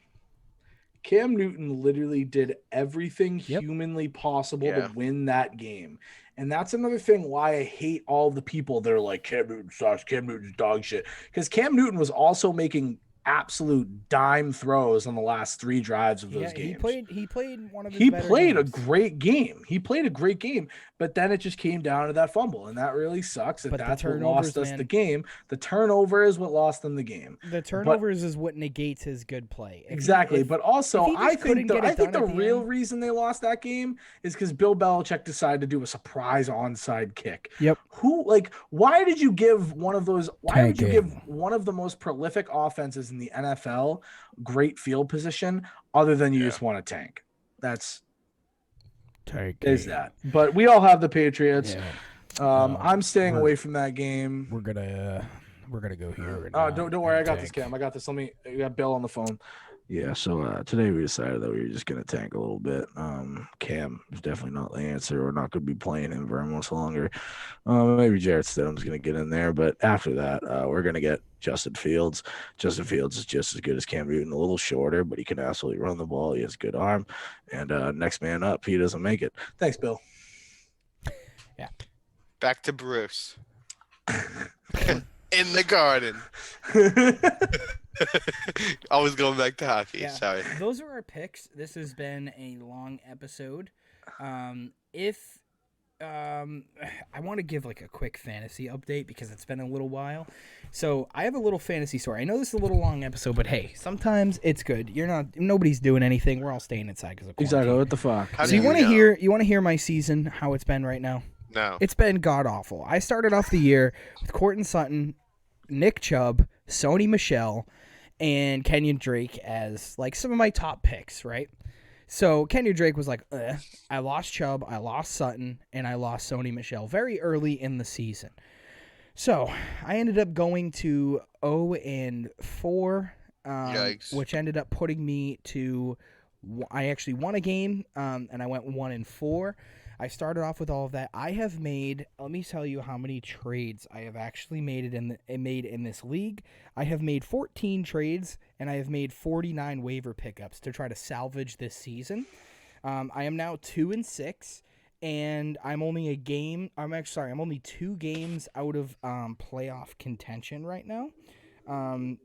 Cam Newton literally did everything humanly possible to win that game. And that's another thing why I hate all the people that are like, Cam Newton sucks, Cam Newton's dog shit. Because Cam Newton was also making absolute dime throws on the last 3 drives of those games.
He played one of his
He
better
played
games.
a great game. He played a great game, but then it just came down to that fumble, and that really sucks. That's what lost us the game. The turnover is what lost them the game.
The turnovers is what negates his good play.
Exactly, but also I think the real reason they lost that game is because Bill Belichick decided to do a surprise onside kick.
Yep.
Why did you give one of those? Why would you give one of the most prolific offenses in the NFL great field position other than you just want to tank? That's is that. But we all have the Patriots. Yeah. I'm staying away from that game.
We're gonna go here.
Don't worry, I got this, Cam. I got this. We got Bill on the phone. Yeah, so today we decided that we were just gonna tank a little bit. Cam is definitely not the answer. We're not gonna be playing him very much longer. Maybe Jarrett Stidham's gonna get in there, but after that, we're gonna get Justin Fields. Justin Fields is just as good as Cam Newton, a little shorter, but he can absolutely run the ball. He has a good arm, and next man up, he doesn't make it. Thanks, Bill.
Yeah.
Back to Bruce. In the garden. Always going back to hockey. Yeah. Sorry.
Those are our picks. This has been a long episode. I want to give like a quick fantasy update because it's been a little while. So I have a little fantasy story. I know this is a little long episode, but hey, sometimes it's good. Nobody's doing anything. We're all staying inside because of quarantine.
Exactly. What the fuck?
So you want to hear my season? How it's been right now?
No.
It's been god awful. I started off the year with Courtland Sutton, Nick Chubb, Sony Michel, and Kenyon Drake as like some of my top picks, right? So Kenyon Drake was like, I lost Chubb, I lost Sutton, and I lost Sony Michel very early in the season. So I ended up going to 0-4, which ended up putting me to. I actually won a game, and I went 1-4. I started off with all of that. I have made. Let me tell you how many trades I have actually made in this league. I have made 14 trades, and I have made 49 waiver pickups to try to salvage this season. I am now 2-6, and I'm only 2 games out of playoff contention right now.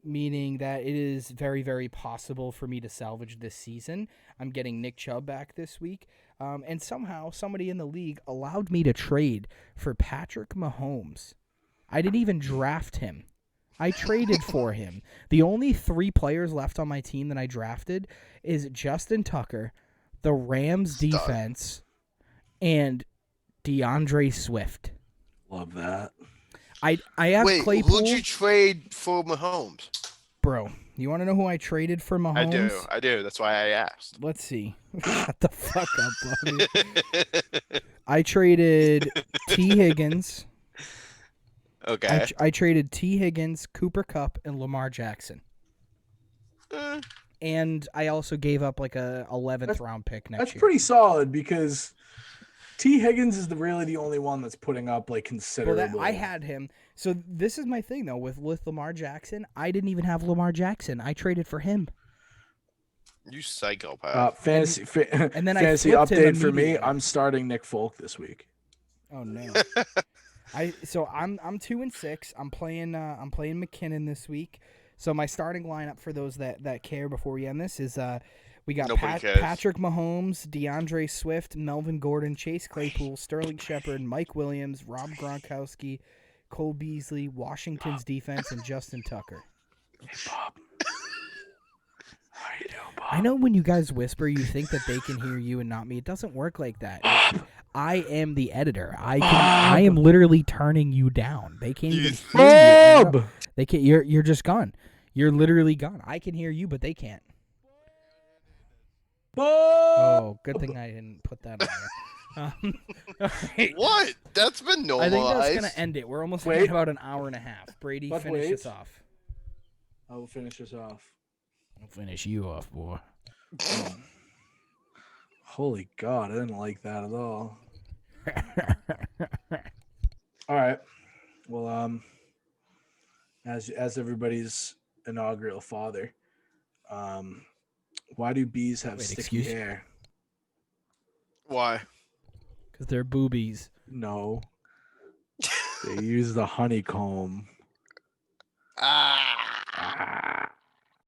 Meaning that it is very, very possible for me to salvage this season. I'm getting Nick Chubb back this week. And somehow somebody in the league allowed me to trade for Patrick Mahomes. I didn't even draft him. I traded for him. The only 3 players left on my team that I drafted is Justin Tucker, the Rams defense, and DeAndre Swift.
Love that.
I have Claypool.
Who'd you trade for Mahomes?
Bro, you want to know who I traded for Mahomes?
I do. That's why I asked.
Let's see. Shut the fuck up, buddy. I traded T. Higgins.
Okay.
I traded T. Higgins, Cooper Kupp, and Lamar Jackson. And I also gave up like a 11th round pick next year.
That's pretty solid because T. Higgins is really the only one that's putting up like considerable.
I had him. So this is my thing though with Lamar Jackson. I didn't even have Lamar Jackson. I traded for him.
You psychopath.
Fantasy update for me. I'm starting Nick Folk this week.
Oh no. I'm 2-6. I'm playing McKinnon this week. So my starting lineup for those that care before we end this is we got Patrick Mahomes, DeAndre Swift, Melvin Gordon, Chase Claypool, Sterling Shepard, Mike Williams, Rob Gronkowski, Cole Beasley, Washington's defense, and Justin Tucker.
Hey, Bob. How you doing, Bob?
I know when you guys whisper, you think that they can hear you and not me. It doesn't work like that. I am the editor. I am literally turning you down. They can't even hear you. They can't. You're just gone. You're literally gone. I can hear you, but they can't. Oh, good thing I didn't put that on there. Right.
What? That's been normalized.
I think that's going to end it. We're almost at about an hour and a half. Brady, finish us off.
I will finish us off.
I'll finish you off, boy.
Holy God, I didn't like that at all. All right. Well, as everybody's inaugural father, why do bees have sticky hair?
Why?
Because they're boobies.
No. They use the honeycomb.